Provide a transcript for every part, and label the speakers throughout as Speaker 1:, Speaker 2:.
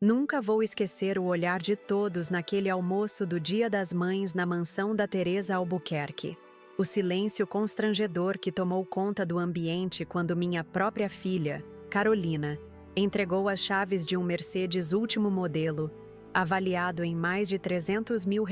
Speaker 1: Nunca vou esquecer o olhar de todos naquele almoço do Dia das Mães na mansão da Teresa Albuquerque. O silêncio constrangedor que tomou conta do ambiente quando minha própria filha, Carolina, entregou as chaves de um Mercedes último modelo, avaliado em mais de R$ 300 mil,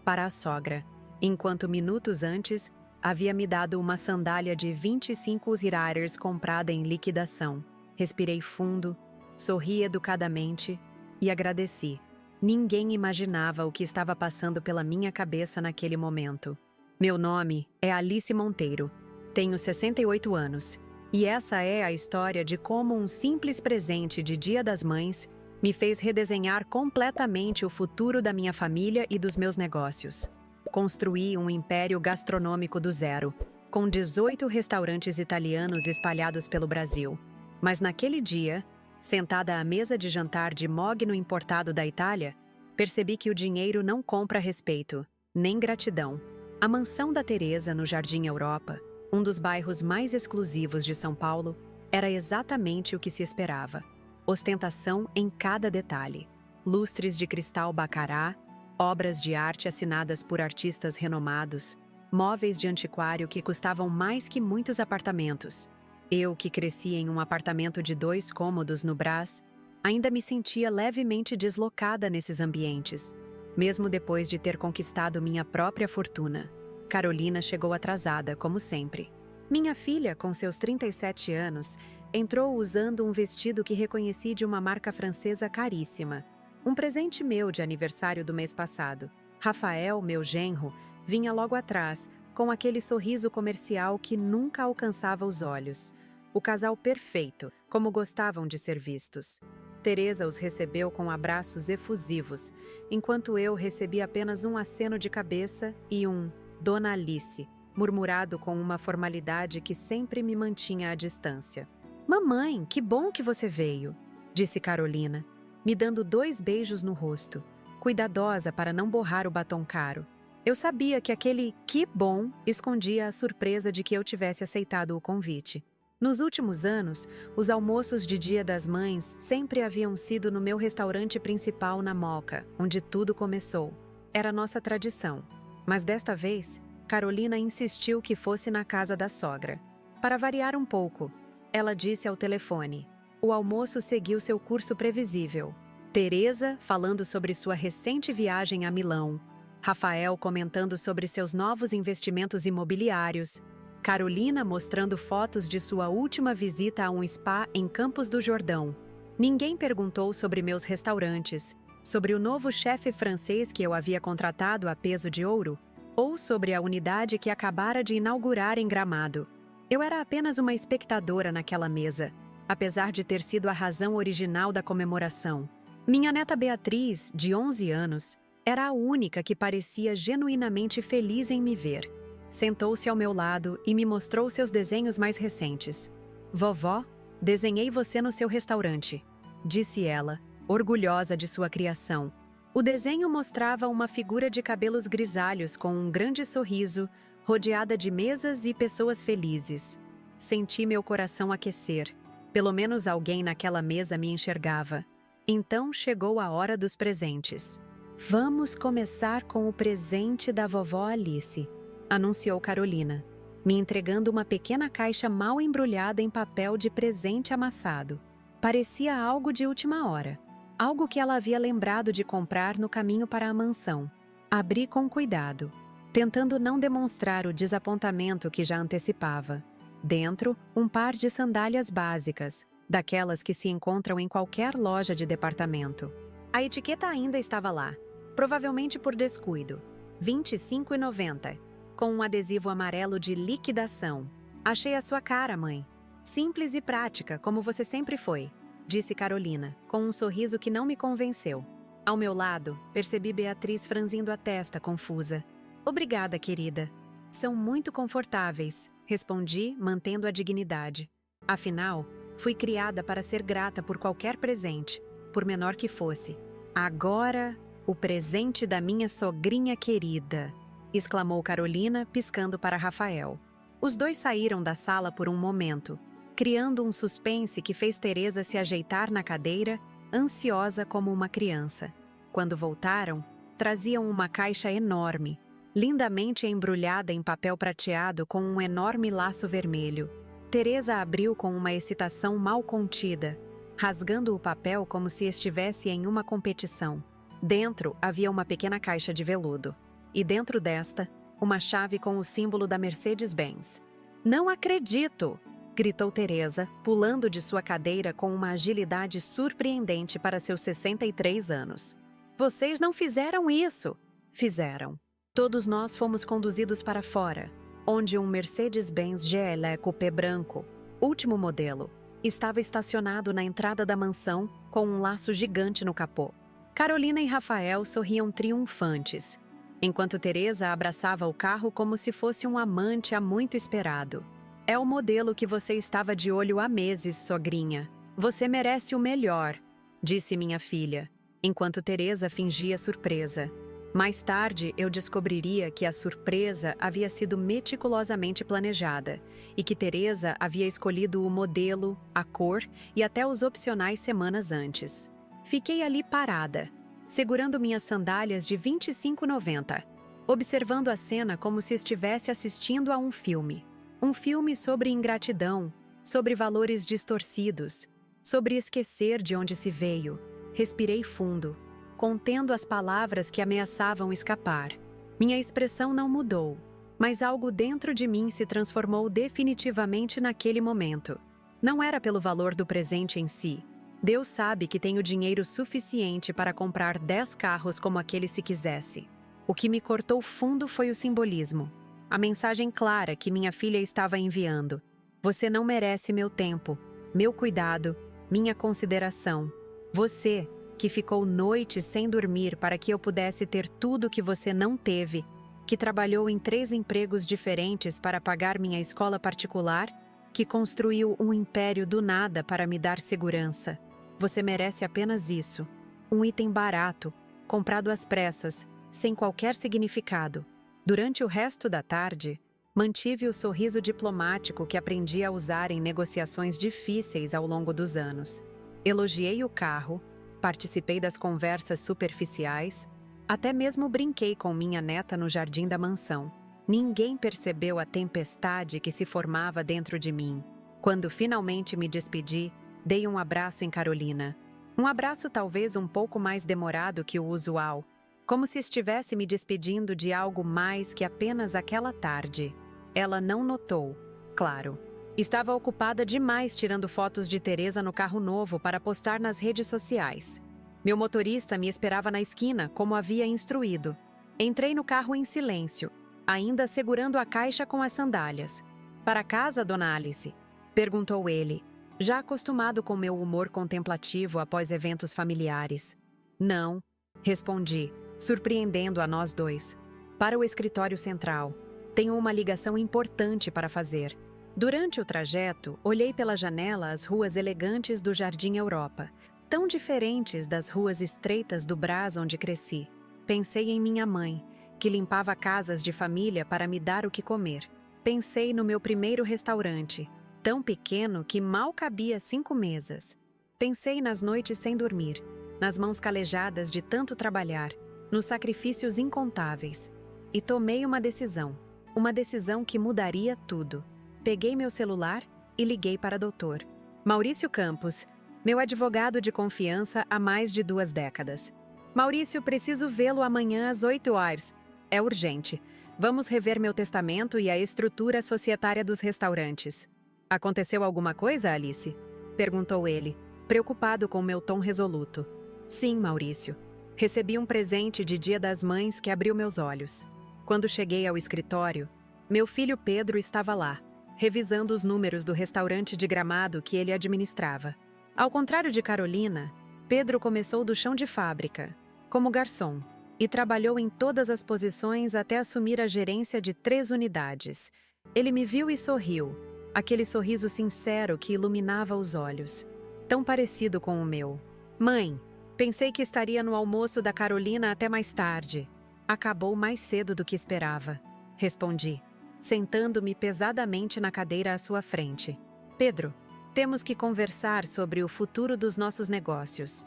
Speaker 1: para a sogra, enquanto minutos antes havia me dado uma sandália de 25 Riders comprada em liquidação. Respirei fundo, sorri educadamente e agradeci. Ninguém imaginava o que estava passando pela minha cabeça naquele momento. Meu nome é Alice Monteiro, tenho 68 anos, e essa é a história de como um simples presente de Dia das Mães me fez redesenhar completamente o futuro da minha família e dos meus negócios. Construí um império gastronômico do zero, com 18 restaurantes italianos espalhados pelo Brasil. Mas naquele dia, sentada à mesa de jantar de mogno importado da Itália, percebi que o dinheiro não compra respeito, nem gratidão. A mansão da Teresa, no Jardim Europa, um dos bairros mais exclusivos de São Paulo, era exatamente o que se esperava. Ostentação em cada detalhe. Lustres de cristal bacará, obras de arte assinadas por artistas renomados, móveis de antiquário que custavam mais que muitos apartamentos. Eu, que cresci em um apartamento de 2 cômodos no Brás, ainda me sentia levemente deslocada nesses ambientes, mesmo depois de ter conquistado minha própria fortuna. Carolina chegou atrasada, como sempre. Minha filha, com seus 37 anos, entrou usando um vestido que reconheci de uma marca francesa caríssima. Um presente meu de aniversário do mês passado. Rafael, meu genro, vinha logo atrás, com aquele sorriso comercial que nunca alcançava os olhos. O casal perfeito, como gostavam de ser vistos. Teresa os recebeu com abraços efusivos, enquanto eu recebi apenas um aceno de cabeça e um "Dona Alice", murmurado com uma formalidade que sempre me mantinha à distância. "Mamãe, que bom que você veio", disse Carolina, me dando 2 beijos no rosto, cuidadosa para não borrar o batom caro. Eu sabia que aquele "que bom" escondia a surpresa de que eu tivesse aceitado o convite. Nos últimos anos, os almoços de Dia das Mães sempre haviam sido no meu restaurante principal na Moca, onde tudo começou. Era nossa tradição. Mas desta vez, Carolina insistiu que fosse na casa da sogra. Para variar um pouco, ela disse ao telefone. O almoço seguiu seu curso previsível. Teresa falando sobre sua recente viagem a Milão, Rafael comentando sobre seus novos investimentos imobiliários, Carolina mostrando fotos de sua última visita a um spa em Campos do Jordão. Ninguém perguntou sobre meus restaurantes, sobre o novo chefe francês que eu havia contratado a peso de ouro, ou sobre a unidade que acabara de inaugurar em Gramado. Eu era apenas uma espectadora naquela mesa, apesar de ter sido a razão original da comemoração. Minha neta Beatriz, de 11 anos, era a única que parecia genuinamente feliz em me ver. Sentou-se ao meu lado e me mostrou seus desenhos mais recentes. "Vovó, desenhei você no seu restaurante", disse ela, orgulhosa de sua criação. O desenho mostrava uma figura de cabelos grisalhos com um grande sorriso, rodeada de mesas e pessoas felizes. Senti meu coração aquecer. Pelo menos alguém naquela mesa me enxergava. Então chegou a hora dos presentes. "Vamos começar com o presente da vovó Alice", anunciou Carolina, me entregando uma pequena caixa mal embrulhada em papel de presente amassado. Parecia algo de última hora, algo que ela havia lembrado de comprar no caminho para a mansão. Abri com cuidado, tentando não demonstrar o desapontamento que já antecipava. Dentro, um par de sandálias básicas, daquelas que se encontram em qualquer loja de departamento. A etiqueta ainda estava lá, provavelmente por descuido. R$ 25,90. Com um adesivo amarelo de liquidação. "Achei a sua cara, mãe. Simples e prática, como você sempre foi", disse Carolina, com um sorriso que não me convenceu. Ao meu lado, percebi Beatriz franzindo a testa, confusa. "Obrigada, querida. São muito confortáveis", respondi, mantendo a dignidade. Afinal, fui criada para ser grata por qualquer presente, por menor que fosse. "Agora, o presente da minha sogrinha querida", exclamou Carolina, piscando para Rafael. Os dois saíram da sala por um momento, criando um suspense que fez Teresa se ajeitar na cadeira ansiosa como uma criança. Quando voltaram, traziam uma caixa enorme, lindamente embrulhada em papel prateado com um enorme laço vermelho. Teresa abriu com uma excitação mal contida, rasgando o papel como se estivesse em uma competição. Dentro havia uma pequena caixa de veludo, e dentro desta, uma chave com o símbolo da Mercedes-Benz. "Não acredito!" gritou Teresa, pulando de sua cadeira com uma agilidade surpreendente para seus 63 anos. "Vocês não fizeram isso!" "Fizeram. Todos nós fomos conduzidos para fora, onde um Mercedes-Benz GLE Coupé branco, último modelo, estava estacionado na entrada da mansão com um laço gigante no capô. Carolina e Rafael sorriam triunfantes, enquanto Teresa abraçava o carro como se fosse um amante há muito esperado. "É o modelo que você estava de olho há meses, sogrinha. Você merece o melhor", disse minha filha, enquanto Teresa fingia surpresa. Mais tarde, eu descobriria que a surpresa havia sido meticulosamente planejada e que Teresa havia escolhido o modelo, a cor e até os opcionais semanas antes. Fiquei ali parada, segurando minhas sandálias de R$ 25,90, observando a cena como se estivesse assistindo a um filme. Um filme sobre ingratidão, sobre valores distorcidos, sobre esquecer de onde se veio. Respirei fundo, contendo as palavras que ameaçavam escapar. Minha expressão não mudou, mas algo dentro de mim se transformou definitivamente naquele momento. Não era pelo valor do presente em si. Deus sabe que tenho dinheiro suficiente para comprar 10 carros como aquele se quisesse. O que me cortou fundo foi o simbolismo. A mensagem clara que minha filha estava enviando. "Você não merece meu tempo, meu cuidado, minha consideração. Você, que ficou noites sem dormir para que eu pudesse ter tudo que você não teve, que trabalhou em 3 empregos diferentes para pagar minha escola particular, que construiu um império do nada para me dar segurança. Você merece apenas isso. Um item barato, comprado às pressas, sem qualquer significado." Durante o resto da tarde, mantive o sorriso diplomático que aprendi a usar em negociações difíceis ao longo dos anos. Elogiei o carro, participei das conversas superficiais, até mesmo brinquei com minha neta no jardim da mansão. Ninguém percebeu a tempestade que se formava dentro de mim. Quando finalmente me despedi, dei um abraço em Carolina. Um abraço talvez um pouco mais demorado que o usual, como se estivesse me despedindo de algo mais que apenas aquela tarde. Ela não notou, claro. Estava ocupada demais tirando fotos de Teresa no carro novo para postar nas redes sociais. Meu motorista me esperava na esquina, como havia instruído. Entrei no carro em silêncio, ainda segurando a caixa com as sandálias. "Para casa, dona Alice?" perguntou ele, já acostumado com meu humor contemplativo após eventos familiares. "Não", respondi, surpreendendo a nós dois. "Para o escritório central. Tenho uma ligação importante para fazer." Durante o trajeto, olhei pela janela as ruas elegantes do Jardim Europa, tão diferentes das ruas estreitas do Brás onde cresci. Pensei em minha mãe, que limpava casas de família para me dar o que comer. Pensei no meu primeiro restaurante, tão pequeno que mal cabia 5 mesas. Pensei nas noites sem dormir, nas mãos calejadas de tanto trabalhar, nos sacrifícios incontáveis. E tomei uma decisão que mudaria tudo. Peguei meu celular e liguei para Dr. Maurício Campos, meu advogado de confiança há mais de 2 décadas. "Maurício, preciso vê-lo amanhã às 8 horas. É urgente. Vamos rever meu testamento e a estrutura societária dos restaurantes." "Aconteceu alguma coisa, Alice?" perguntou ele, preocupado com meu tom resoluto. "Sim, Maurício. Recebi um presente de Dia das Mães que abriu meus olhos. Quando cheguei ao escritório, meu filho Pedro estava lá, revisando os números do restaurante de Gramado que ele administrava. Ao contrário de Carolina, Pedro começou do chão de fábrica, como garçom, e trabalhou em todas as posições até assumir a gerência de 3 unidades. Ele me viu e sorriu, aquele sorriso sincero que iluminava os olhos, tão parecido com o meu. "Mãe, pensei que estaria no almoço da Carolina até mais tarde. Acabou mais cedo do que esperava", respondi, sentando-me pesadamente na cadeira à sua frente. "Pedro, temos que conversar sobre o futuro dos nossos negócios."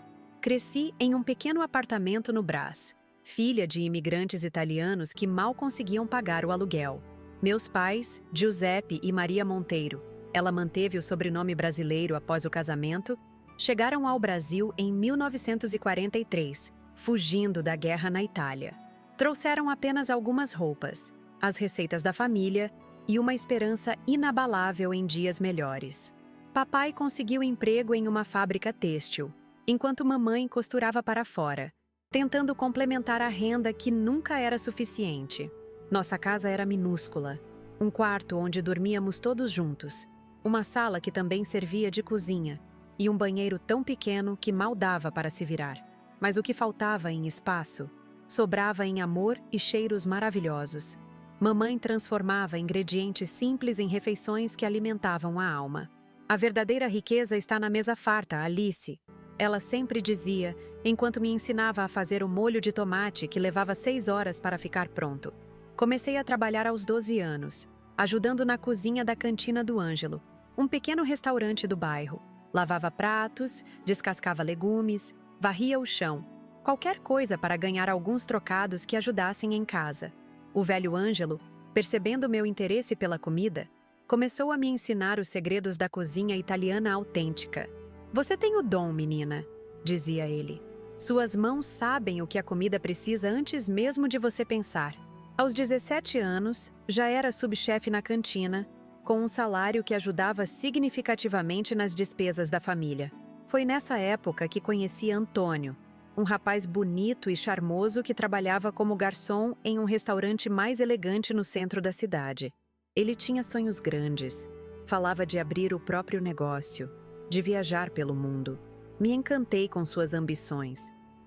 Speaker 1: Cresci em um pequeno apartamento no Brás, filha de imigrantes italianos que mal conseguiam pagar o aluguel. Meus pais, Giuseppe e Maria Monteiro, ela manteve o sobrenome brasileiro após o casamento, chegaram ao Brasil em 1943, fugindo da guerra na Itália. Trouxeram apenas algumas roupas, as receitas da família e uma esperança inabalável em dias melhores. Papai conseguiu emprego em uma fábrica têxtil, enquanto mamãe costurava para fora, tentando complementar a renda que nunca era suficiente. Nossa casa era minúscula, um quarto onde dormíamos todos juntos, uma sala que também servia de cozinha e um banheiro tão pequeno que mal dava para se virar. Mas o que faltava em espaço, sobrava em amor e cheiros maravilhosos. Mamãe transformava ingredientes simples em refeições que alimentavam a alma. A verdadeira riqueza está na mesa farta, Alice. Ela sempre dizia, enquanto me ensinava a fazer o molho de tomate que levava 6 horas para ficar pronto. Comecei a trabalhar aos 12 anos, ajudando na cozinha da cantina do Ângelo, um pequeno restaurante do bairro. Lavava pratos, descascava legumes, varria o chão, qualquer coisa para ganhar alguns trocados que ajudassem em casa. O velho Ângelo, percebendo meu interesse pela comida, começou a me ensinar os segredos da cozinha italiana autêntica. "Você tem o dom, menina", dizia ele. "Suas mãos sabem o que a comida precisa antes mesmo de você pensar." Aos 17 anos, já era subchefe na cantina, com um salário que ajudava significativamente nas despesas da família. Foi nessa época que conheci Antônio, um rapaz bonito e charmoso que trabalhava como garçom em um restaurante mais elegante no centro da cidade. Ele tinha sonhos grandes, falava de abrir o próprio negócio, de viajar pelo mundo. Me encantei com suas ambições,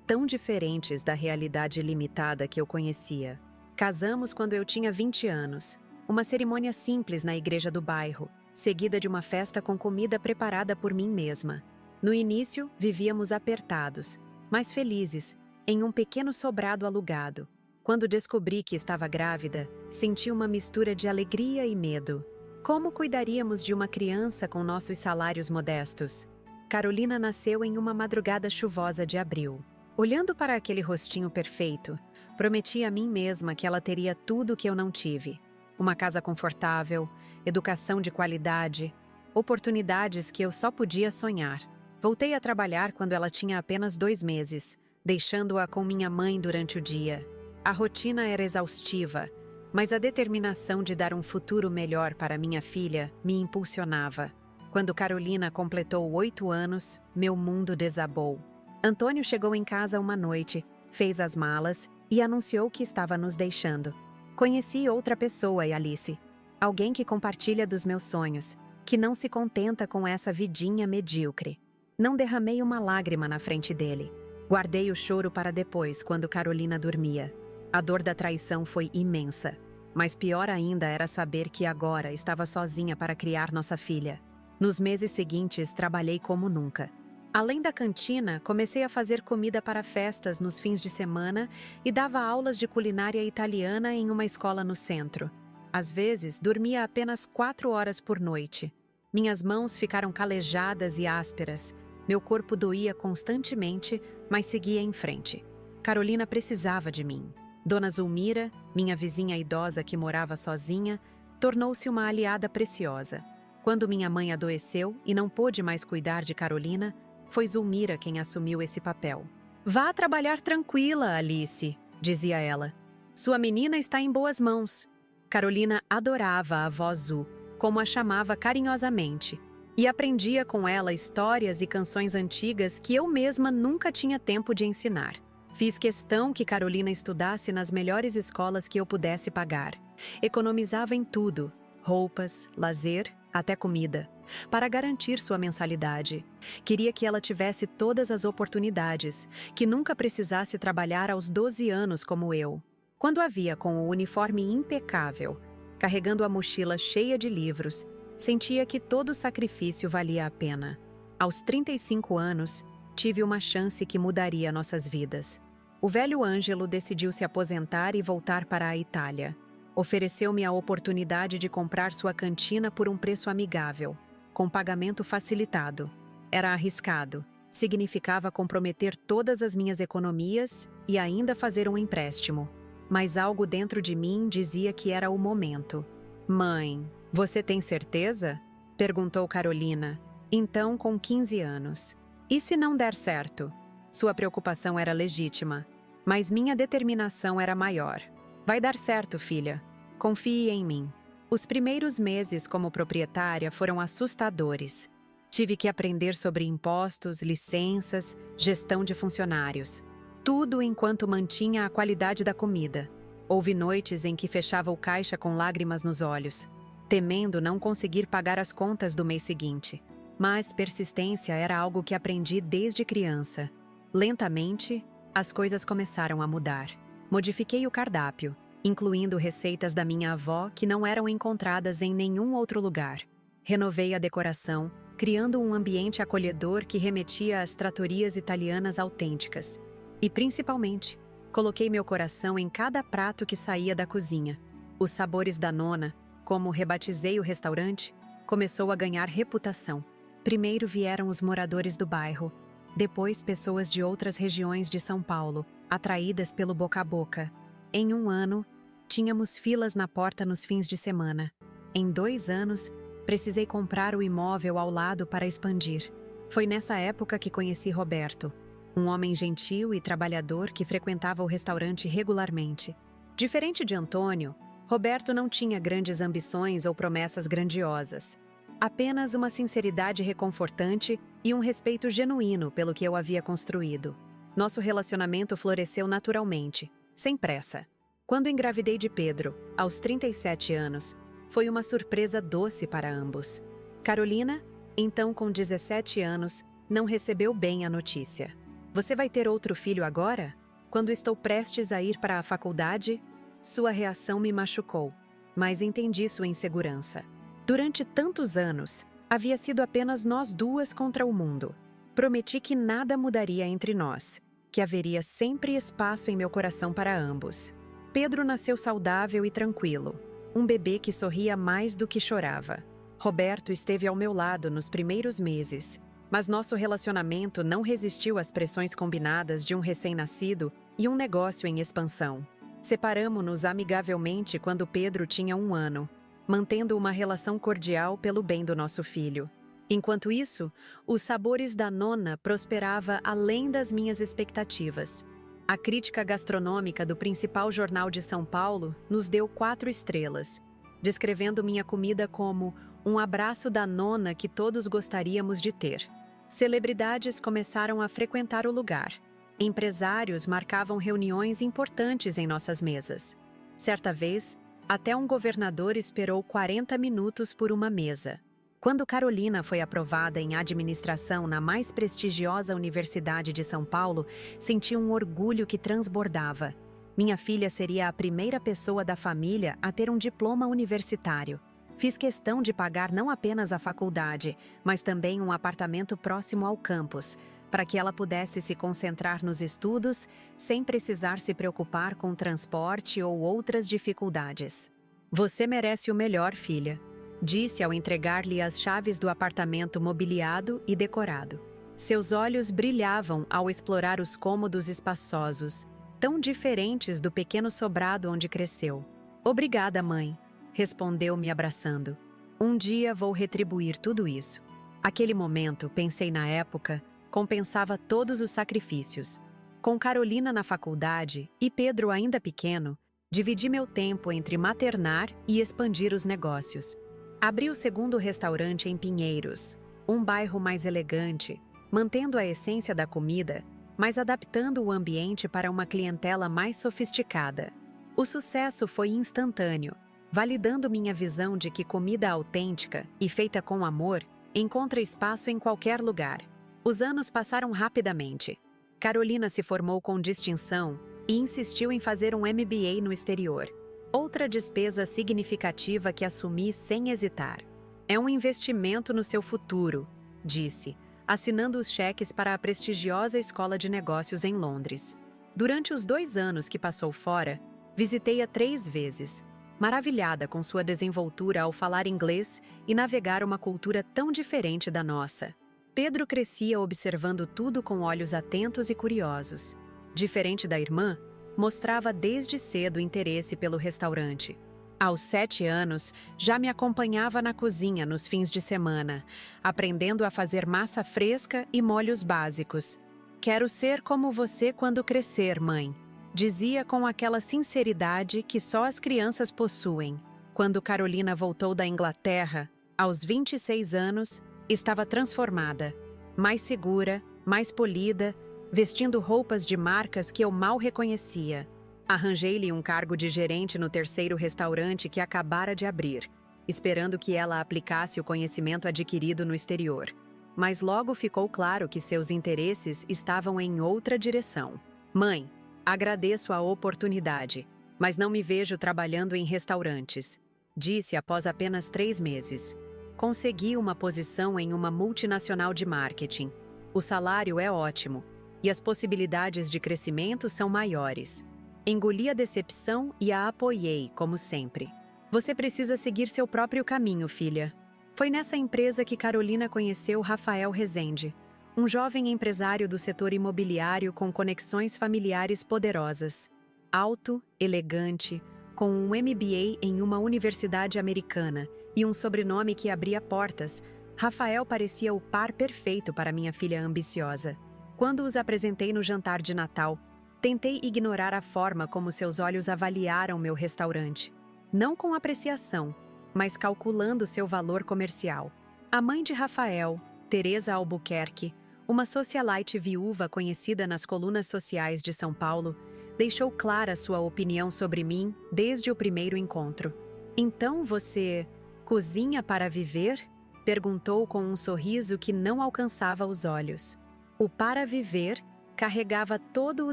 Speaker 1: tão diferentes da realidade limitada que eu conhecia. Casamos quando eu tinha 20 anos, uma cerimônia simples na igreja do bairro, seguida de uma festa com comida preparada por mim mesma. No início, vivíamos apertados, mas felizes, em um pequeno sobrado alugado. Quando descobri que estava grávida, senti uma mistura de alegria e medo. Como cuidaríamos de uma criança com nossos salários modestos? Carolina nasceu em uma madrugada chuvosa de abril. Olhando para aquele rostinho perfeito, prometi a mim mesma que ela teria tudo o que eu não tive. Uma casa confortável, educação de qualidade, oportunidades que eu só podia sonhar. Voltei a trabalhar quando ela tinha apenas 2 meses, deixando-a com minha mãe durante o dia. A rotina era exaustiva, mas a determinação de dar um futuro melhor para minha filha me impulsionava. Quando Carolina completou 8 anos, meu mundo desabou. Antônio chegou em casa uma noite, fez as malas e anunciou que estava nos deixando. Conheci outra pessoa, Alice. Alguém que compartilha dos meus sonhos, que não se contenta com essa vidinha medíocre. Não derramei uma lágrima na frente dele. Guardei o choro para depois, quando Carolina dormia. A dor da traição foi imensa. Mas pior ainda era saber que agora estava sozinha para criar nossa filha. Nos meses seguintes, trabalhei como nunca. Além da cantina, comecei a fazer comida para festas nos fins de semana e dava aulas de culinária italiana em uma escola no centro. Às vezes, dormia apenas 4 horas por noite. Minhas mãos ficaram calejadas e ásperas. Meu corpo doía constantemente, mas seguia em frente. Carolina precisava de mim. Dona Zulmira, minha vizinha idosa que morava sozinha, tornou-se uma aliada preciosa. Quando minha mãe adoeceu e não pôde mais cuidar de Carolina, foi Zulmira quem assumiu esse papel. "Vá trabalhar tranquila, Alice", dizia ela. "Sua menina está em boas mãos." Carolina adorava a avó Zu, como a chamava carinhosamente, e aprendia com ela histórias e canções antigas que eu mesma nunca tinha tempo de ensinar. Fiz questão que Carolina estudasse nas melhores escolas que eu pudesse pagar. Economizava em tudo, roupas, lazer, até comida, para garantir sua mensalidade. Queria que ela tivesse todas as oportunidades, que nunca precisasse trabalhar aos 12 anos como eu. Quando a via com o uniforme impecável, carregando a mochila cheia de livros, sentia que todo sacrifício valia a pena. Aos 35 anos, tive uma chance que mudaria nossas vidas. O velho Ângelo decidiu se aposentar e voltar para a Itália. Ofereceu-me a oportunidade de comprar sua cantina por um preço amigável, com pagamento facilitado. Era arriscado, Significava comprometer todas as minhas economias e ainda fazer um empréstimo. Mas algo dentro de mim dizia que era o momento. Mãe, você tem certeza? Perguntou Carolina, então com 15 anos. E se não der certo? Sua preocupação era legítima, mas minha determinação era maior. Vai dar certo, filha. Confie em mim. Os primeiros meses como proprietária foram assustadores. Tive que aprender sobre impostos, licenças, gestão de funcionários. Tudo enquanto mantinha a qualidade da comida. Houve noites em que fechava o caixa com lágrimas nos olhos, temendo não conseguir pagar as contas do mês seguinte. Mas persistência era algo que aprendi desde criança. Lentamente, as coisas começaram a mudar. Modifiquei o cardápio, incluindo receitas da minha avó que não eram encontradas em nenhum outro lugar. Renovei a decoração, criando um ambiente acolhedor que remetia às tratorias italianas autênticas. E, principalmente, coloquei meu coração em cada prato que saía da cozinha. Os sabores da nona, como rebatizei o restaurante, começou a ganhar reputação. Primeiro vieram os moradores do bairro, depois pessoas de outras regiões de São Paulo, atraídas pelo boca a boca. Em um ano, tínhamos filas na porta nos fins de semana. Em 2 anos, precisei comprar o imóvel ao lado para expandir. Foi nessa época que conheci Roberto, um homem gentil e trabalhador que frequentava o restaurante regularmente. Diferente de Antônio, Roberto não tinha grandes ambições ou promessas grandiosas. Apenas uma sinceridade reconfortante e um respeito genuíno pelo que eu havia construído. Nosso relacionamento floresceu naturalmente, sem pressa. Quando engravidei de Pedro, aos 37 anos, foi uma surpresa doce para ambos. Carolina, então com 17 anos, não recebeu bem a notícia. Você vai ter outro filho agora? Quando estou prestes a ir para a faculdade, sua reação me machucou, mas entendi sua insegurança. Durante tantos anos, havia sido apenas nós duas contra o mundo. Prometi que nada mudaria entre nós, que haveria sempre espaço em meu coração para ambos. Pedro nasceu saudável e tranquilo, um bebê que sorria mais do que chorava. Roberto esteve ao meu lado nos primeiros meses, mas nosso relacionamento não resistiu às pressões combinadas de um recém-nascido e um negócio em expansão. Separamo-nos amigavelmente quando Pedro tinha 1 ano, mantendo uma relação cordial pelo bem do nosso filho. Enquanto isso, os sabores da nona prosperava além das minhas expectativas. A crítica gastronômica do principal jornal de São Paulo nos deu 4 estrelas, descrevendo minha comida como um abraço da nona que todos gostaríamos de ter. Celebridades começaram a frequentar o lugar. Empresários marcavam reuniões importantes em nossas mesas. Certa vez, até um governador esperou 40 minutos por uma mesa. Quando Carolina foi aprovada em administração na mais prestigiosa Universidade de São Paulo, senti um orgulho que transbordava. Minha filha seria a primeira pessoa da família a ter um diploma universitário. Fiz questão de pagar não apenas a faculdade, mas também um apartamento próximo ao campus, para que ela pudesse se concentrar nos estudos sem precisar se preocupar com transporte ou outras dificuldades. Você merece o melhor, filha, disse ao entregar-lhe as chaves do apartamento mobiliado e decorado. Seus olhos brilhavam ao explorar os cômodos espaçosos, tão diferentes do pequeno sobrado onde cresceu. Obrigada, mãe, respondeu me abraçando. Um dia vou retribuir tudo isso. Aquele momento, pensei na época, compensava todos os sacrifícios. Com Carolina na faculdade e Pedro ainda pequeno, dividi meu tempo entre maternar e expandir os negócios. Abri o segundo restaurante em Pinheiros, um bairro mais elegante, mantendo a essência da comida, mas adaptando o ambiente para uma clientela mais sofisticada. O sucesso foi instantâneo, validando minha visão de que comida autêntica e feita com amor encontra espaço em qualquer lugar. Os anos passaram rapidamente. Carolina se formou com distinção e insistiu em fazer um MBA no exterior. Outra despesa significativa que assumi sem hesitar. É um investimento no seu futuro, disse, assinando os cheques para a prestigiosa escola de negócios em Londres. Durante os 2 anos que passou fora, visitei-a 3 vezes, maravilhada com sua desenvoltura ao falar inglês e navegar uma cultura tão diferente da nossa. Pedro crescia observando tudo com olhos atentos e curiosos. Diferente da irmã, mostrava desde cedo interesse pelo restaurante. Aos 7 anos, já me acompanhava na cozinha nos fins de semana, aprendendo a fazer massa fresca e molhos básicos. "Quero ser como você quando crescer, mãe", dizia com aquela sinceridade que só as crianças possuem. Quando Carolina voltou da Inglaterra, aos 26 anos, estava transformada. Mais segura, mais polida, vestindo roupas de marcas que eu mal reconhecia. Arranjei-lhe um cargo de gerente no terceiro restaurante que acabara de abrir, esperando que ela aplicasse o conhecimento adquirido no exterior. Mas logo ficou claro que seus interesses estavam em outra direção. "Mãe, agradeço a oportunidade, mas não me vejo trabalhando em restaurantes", disse após apenas 3 meses. "Consegui uma posição em uma multinacional de marketing. O salário é ótimo e as possibilidades de crescimento são maiores." Engoli a decepção e a apoiei, como sempre. "Você precisa seguir seu próprio caminho, filha." Foi nessa empresa que Carolina conheceu Rafael Rezende, um jovem empresário do setor imobiliário com conexões familiares poderosas. Alto, elegante, com um MBA em uma universidade americana e um sobrenome que abria portas, Rafael parecia o par perfeito para minha filha ambiciosa. Quando os apresentei no jantar de Natal, tentei ignorar a forma como seus olhos avaliaram meu restaurante. Não com apreciação, mas calculando seu valor comercial. A mãe de Rafael, Teresa Albuquerque, uma socialite viúva conhecida nas colunas sociais de São Paulo, deixou clara sua opinião sobre mim desde o primeiro encontro. "Então você cozinha para viver?", perguntou com um sorriso que não alcançava os olhos. O "para viver" carregava todo o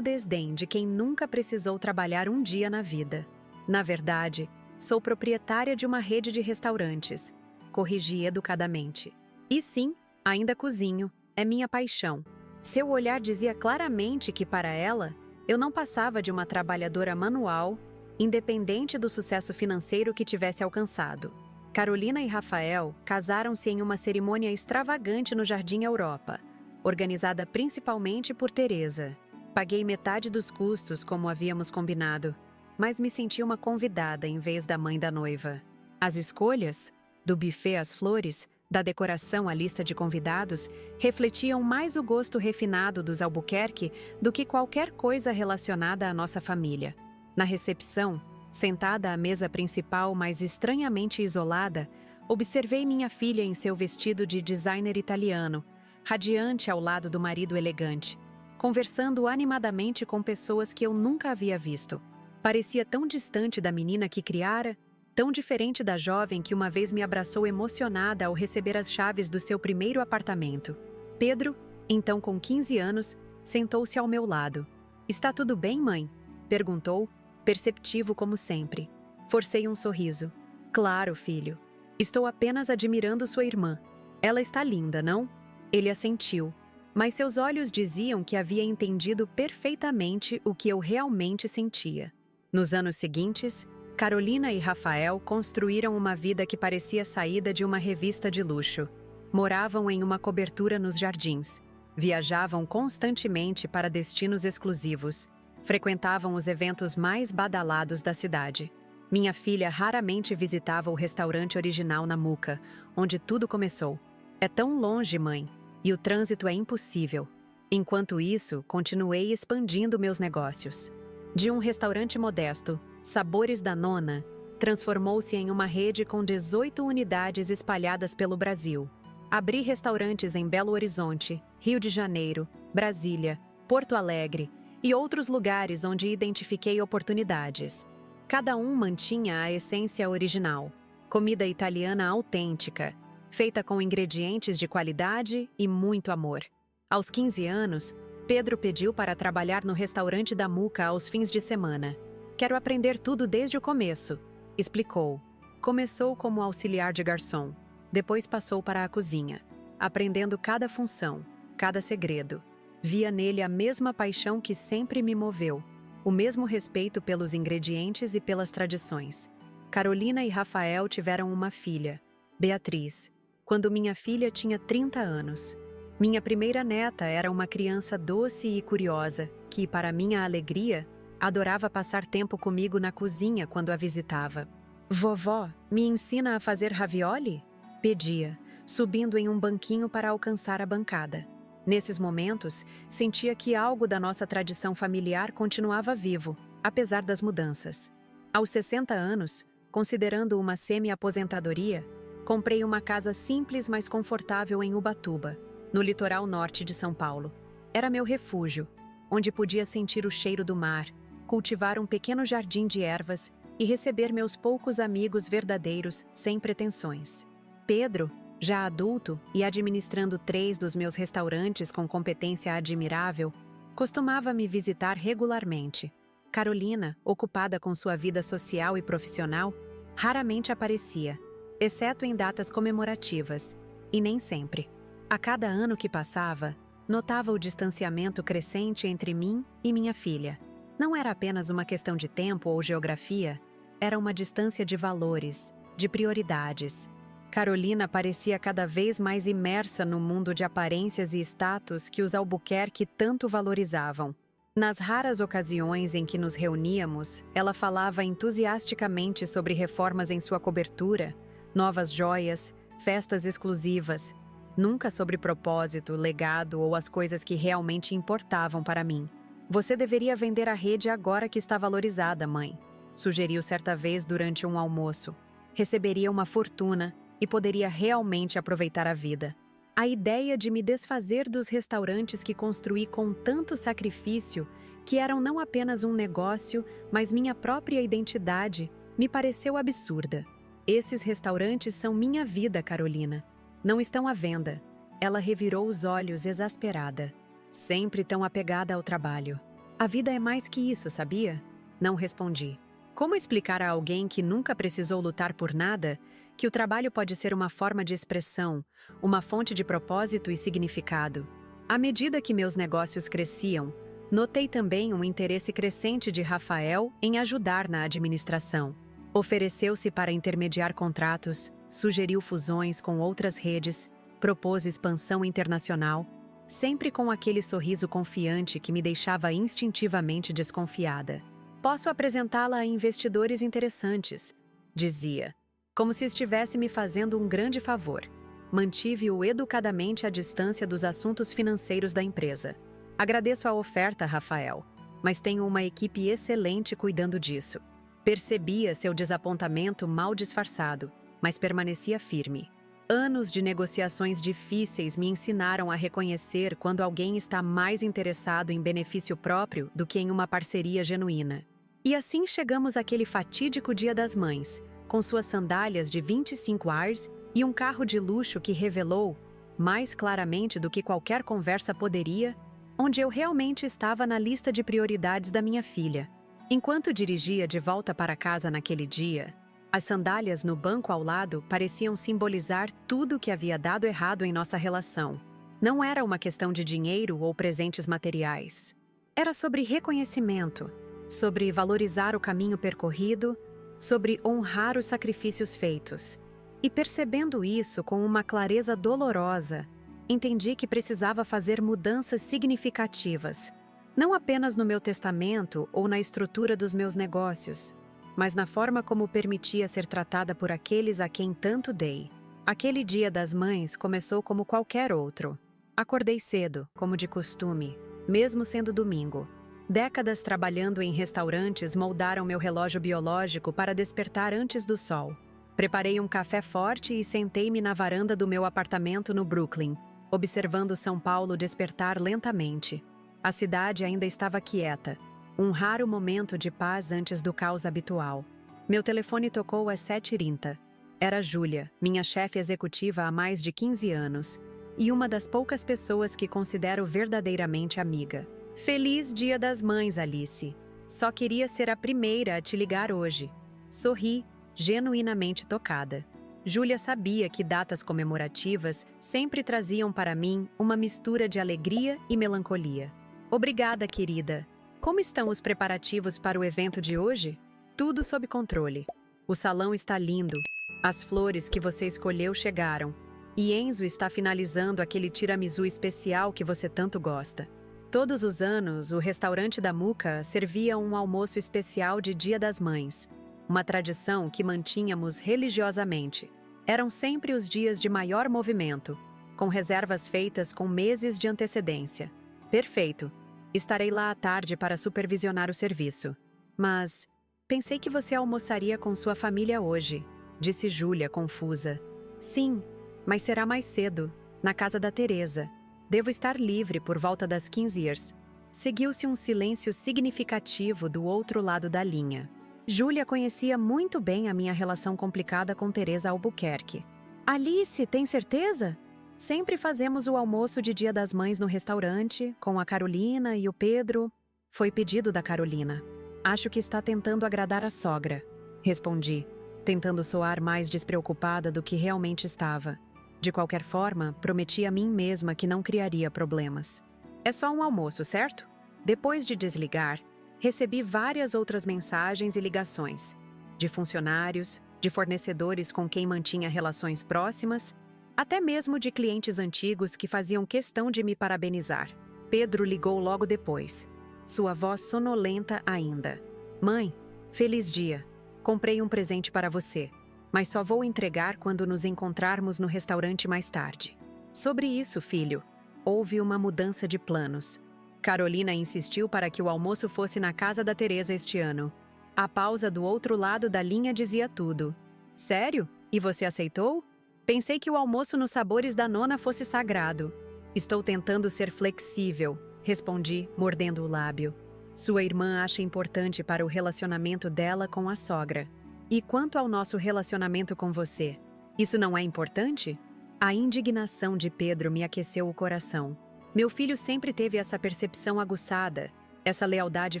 Speaker 1: desdém de quem nunca precisou trabalhar um dia na vida. "Na verdade, sou proprietária de uma rede de restaurantes", corrigi educadamente. "E sim, ainda cozinho, é minha paixão." Seu olhar dizia claramente que, para ela, eu não passava de uma trabalhadora manual, independente do sucesso financeiro que tivesse alcançado. Carolina e Rafael casaram-se em uma cerimônia extravagante no Jardim Europa, organizada principalmente por Teresa. Paguei metade dos custos, como havíamos combinado, mas me senti uma convidada em vez da mãe da noiva. As escolhas, do buffet às flores, da decoração à lista de convidados, refletiam mais o gosto refinado dos Albuquerque do que qualquer coisa relacionada à nossa família. Na recepção, sentada à mesa principal, mas estranhamente isolada, observei minha filha em seu vestido de designer italiano, radiante ao lado do marido elegante, conversando animadamente com pessoas que eu nunca havia visto. Parecia tão distante da menina que criara, tão diferente da jovem que uma vez me abraçou emocionada ao receber as chaves do seu primeiro apartamento. Pedro, então com 15 anos, sentou-se ao meu lado. "Está tudo bem, mãe?", perguntou, perceptivo como sempre. Forcei um sorriso. "Claro, filho. Estou apenas admirando sua irmã. Ela está linda, não?" Ele assentiu, mas seus olhos diziam que havia entendido perfeitamente o que eu realmente sentia. Nos anos seguintes, Carolina e Rafael construíram uma vida que parecia saída de uma revista de luxo. Moravam em uma cobertura nos jardins, viajavam constantemente para destinos exclusivos, frequentavam os eventos mais badalados da cidade. Minha filha raramente visitava o restaurante original na Muca, onde tudo começou. "É tão longe, mãe, e o trânsito é impossível." Enquanto isso, continuei expandindo meus negócios. De um restaurante modesto, Sabores da Nona, transformou-se em uma rede com 18 unidades espalhadas pelo Brasil. Abri restaurantes em Belo Horizonte, Rio de Janeiro, Brasília, Porto Alegre e outros lugares onde identifiquei oportunidades. Cada um mantinha a essência original: comida italiana autêntica, feita com ingredientes de qualidade e muito amor. Aos 15 anos, Pedro pediu para trabalhar no restaurante da Muca aos fins de semana. "Quero aprender tudo desde o começo", explicou. Começou como auxiliar de garçom, depois passou para a cozinha, aprendendo cada função, cada segredo. Via nele a mesma paixão que sempre me moveu, o mesmo respeito pelos ingredientes e pelas tradições. Carolina e Rafael tiveram uma filha, Beatriz, quando minha filha tinha 30 anos. Minha primeira neta era uma criança doce e curiosa, que, para minha alegria, adorava passar tempo comigo na cozinha quando a visitava. "Vovó, me ensina a fazer ravioli?" pedia, subindo em um banquinho para alcançar a bancada. Nesses momentos, sentia que algo da nossa tradição familiar continuava vivo, apesar das mudanças. Aos 60 anos, considerando uma semi-aposentadoria, comprei uma casa simples, mas confortável em Ubatuba, no litoral norte de São Paulo. Era meu refúgio, onde podia sentir o cheiro do mar, cultivar um pequeno jardim de ervas e receber meus poucos amigos verdadeiros sem pretensões. Pedro, já adulto e administrando 3 dos meus restaurantes com competência admirável, costumava me visitar regularmente. Carolina, ocupada com sua vida social e profissional, raramente aparecia, exceto em datas comemorativas, e nem sempre. A cada ano que passava, notava o distanciamento crescente entre mim e minha filha. Não era apenas uma questão de tempo ou geografia, era uma distância de valores, de prioridades. Carolina parecia cada vez mais imersa no mundo de aparências e status que os Albuquerque tanto valorizavam. Nas raras ocasiões em que nos reuníamos, ela falava entusiasticamente sobre reformas em sua cobertura, novas joias, festas exclusivas, nunca sobre propósito, legado ou as coisas que realmente importavam para mim. "Você deveria vender a rede agora que está valorizada, mãe", sugeriu certa vez durante um almoço. "Receberia uma fortuna e poderia realmente aproveitar a vida." A ideia de me desfazer dos restaurantes que construí com tanto sacrifício, que eram não apenas um negócio, mas minha própria identidade, me pareceu absurda. "Esses restaurantes são minha vida, Carolina. Não estão à venda." Ela revirou os olhos exasperada. "Sempre tão apegada ao trabalho." "A vida é mais que isso, sabia?" Não respondi. Como explicar a alguém que nunca precisou lutar por nada que o trabalho pode ser uma forma de expressão, uma fonte de propósito e significado? À medida que meus negócios cresciam, notei também um interesse crescente de Rafael em ajudar na administração. Ofereceu-se para intermediar contratos, sugeriu fusões com outras redes, propôs expansão internacional, sempre com aquele sorriso confiante que me deixava instintivamente desconfiada. "Posso apresentá-la a investidores interessantes", dizia, como se estivesse me fazendo um grande favor. Mantive-o educadamente à distância dos assuntos financeiros da empresa. "Agradeço a oferta, Rafael, mas tenho uma equipe excelente cuidando disso." Percebia seu desapontamento mal disfarçado, mas permanecia firme. Anos de negociações difíceis me ensinaram a reconhecer quando alguém está mais interessado em benefício próprio do que em uma parceria genuína. E assim chegamos àquele fatídico Dia das Mães, com suas sandálias de 25 ars e um carro de luxo que revelou, mais claramente do que qualquer conversa poderia, onde eu realmente estava na lista de prioridades da minha filha. Enquanto dirigia de volta para casa naquele dia, as sandálias no banco ao lado pareciam simbolizar tudo o que havia dado errado em nossa relação. Não era uma questão de dinheiro ou presentes materiais. Era sobre reconhecimento, sobre valorizar o caminho percorrido, sobre honrar os sacrifícios feitos. E percebendo isso com uma clareza dolorosa, entendi que precisava fazer mudanças significativas, não apenas no meu testamento ou na estrutura dos meus negócios, mas na forma como permitia ser tratada por aqueles a quem tanto dei. Aquele Dia das Mães começou como qualquer outro. Acordei cedo, como de costume, mesmo sendo domingo. Décadas trabalhando em restaurantes moldaram meu relógio biológico para despertar antes do sol. Preparei um café forte e sentei-me na varanda do meu apartamento no Brooklyn, observando São Paulo despertar lentamente. A cidade ainda estava quieta, um raro momento de paz antes do caos habitual. Meu telefone tocou às 7h30. Era Júlia, minha chefe executiva há mais de 15 anos, e uma das poucas pessoas que considero verdadeiramente amiga. "Feliz Dia das Mães, Alice. Só queria ser a primeira a te ligar hoje." Sorri, genuinamente tocada. Júlia sabia que datas comemorativas sempre traziam para mim uma mistura de alegria e melancolia. "Obrigada, querida. Como estão os preparativos para o evento de hoje?" "Tudo sob controle. O salão está lindo. As flores que você escolheu chegaram. E Enzo está finalizando aquele tiramisu especial que você tanto gosta. Todos os anos, o restaurante da Muca servia um almoço especial de Dia das Mães, uma tradição que mantínhamos religiosamente. Eram sempre os dias de maior movimento, com reservas feitas com meses de antecedência. Perfeito. Estarei lá à tarde para supervisionar o serviço. Mas pensei que você almoçaria com sua família hoje, disse Júlia, confusa. Sim, mas será mais cedo, na casa da Teresa. Devo estar livre por volta das 15 horas. Seguiu-se um silêncio significativo do outro lado da linha. Júlia conhecia muito bem a minha relação complicada com Teresa Albuquerque. Alice, tem certeza? Sempre fazemos o almoço de Dia das Mães no restaurante, com a Carolina e o Pedro. Foi pedido da Carolina. Acho que está tentando agradar a sogra, respondi, tentando soar mais despreocupada do que realmente estava. De qualquer forma, prometi a mim mesma que não criaria problemas. É só um almoço, certo? Depois de desligar, recebi várias outras mensagens e ligações, de funcionários, de fornecedores com quem mantinha relações próximas, até mesmo de clientes antigos que faziam questão de me parabenizar. Pedro ligou logo depois, sua voz sonolenta ainda. Mãe, feliz dia. Comprei um presente para você, mas só vou entregar quando nos encontrarmos no restaurante mais tarde. Sobre isso, filho, houve uma mudança de planos. Carolina insistiu para que o almoço fosse na casa da Teresa este ano. A pausa do outro lado da linha dizia tudo. Sério? E você aceitou? Pensei que o almoço nos sabores da nona fosse sagrado. Estou tentando ser flexível, respondi, mordendo o lábio. Sua irmã acha importante para o relacionamento dela com a sogra. E quanto ao nosso relacionamento com você? Isso não é importante? A indignação de Pedro me aqueceu o coração. Meu filho sempre teve essa percepção aguçada, essa lealdade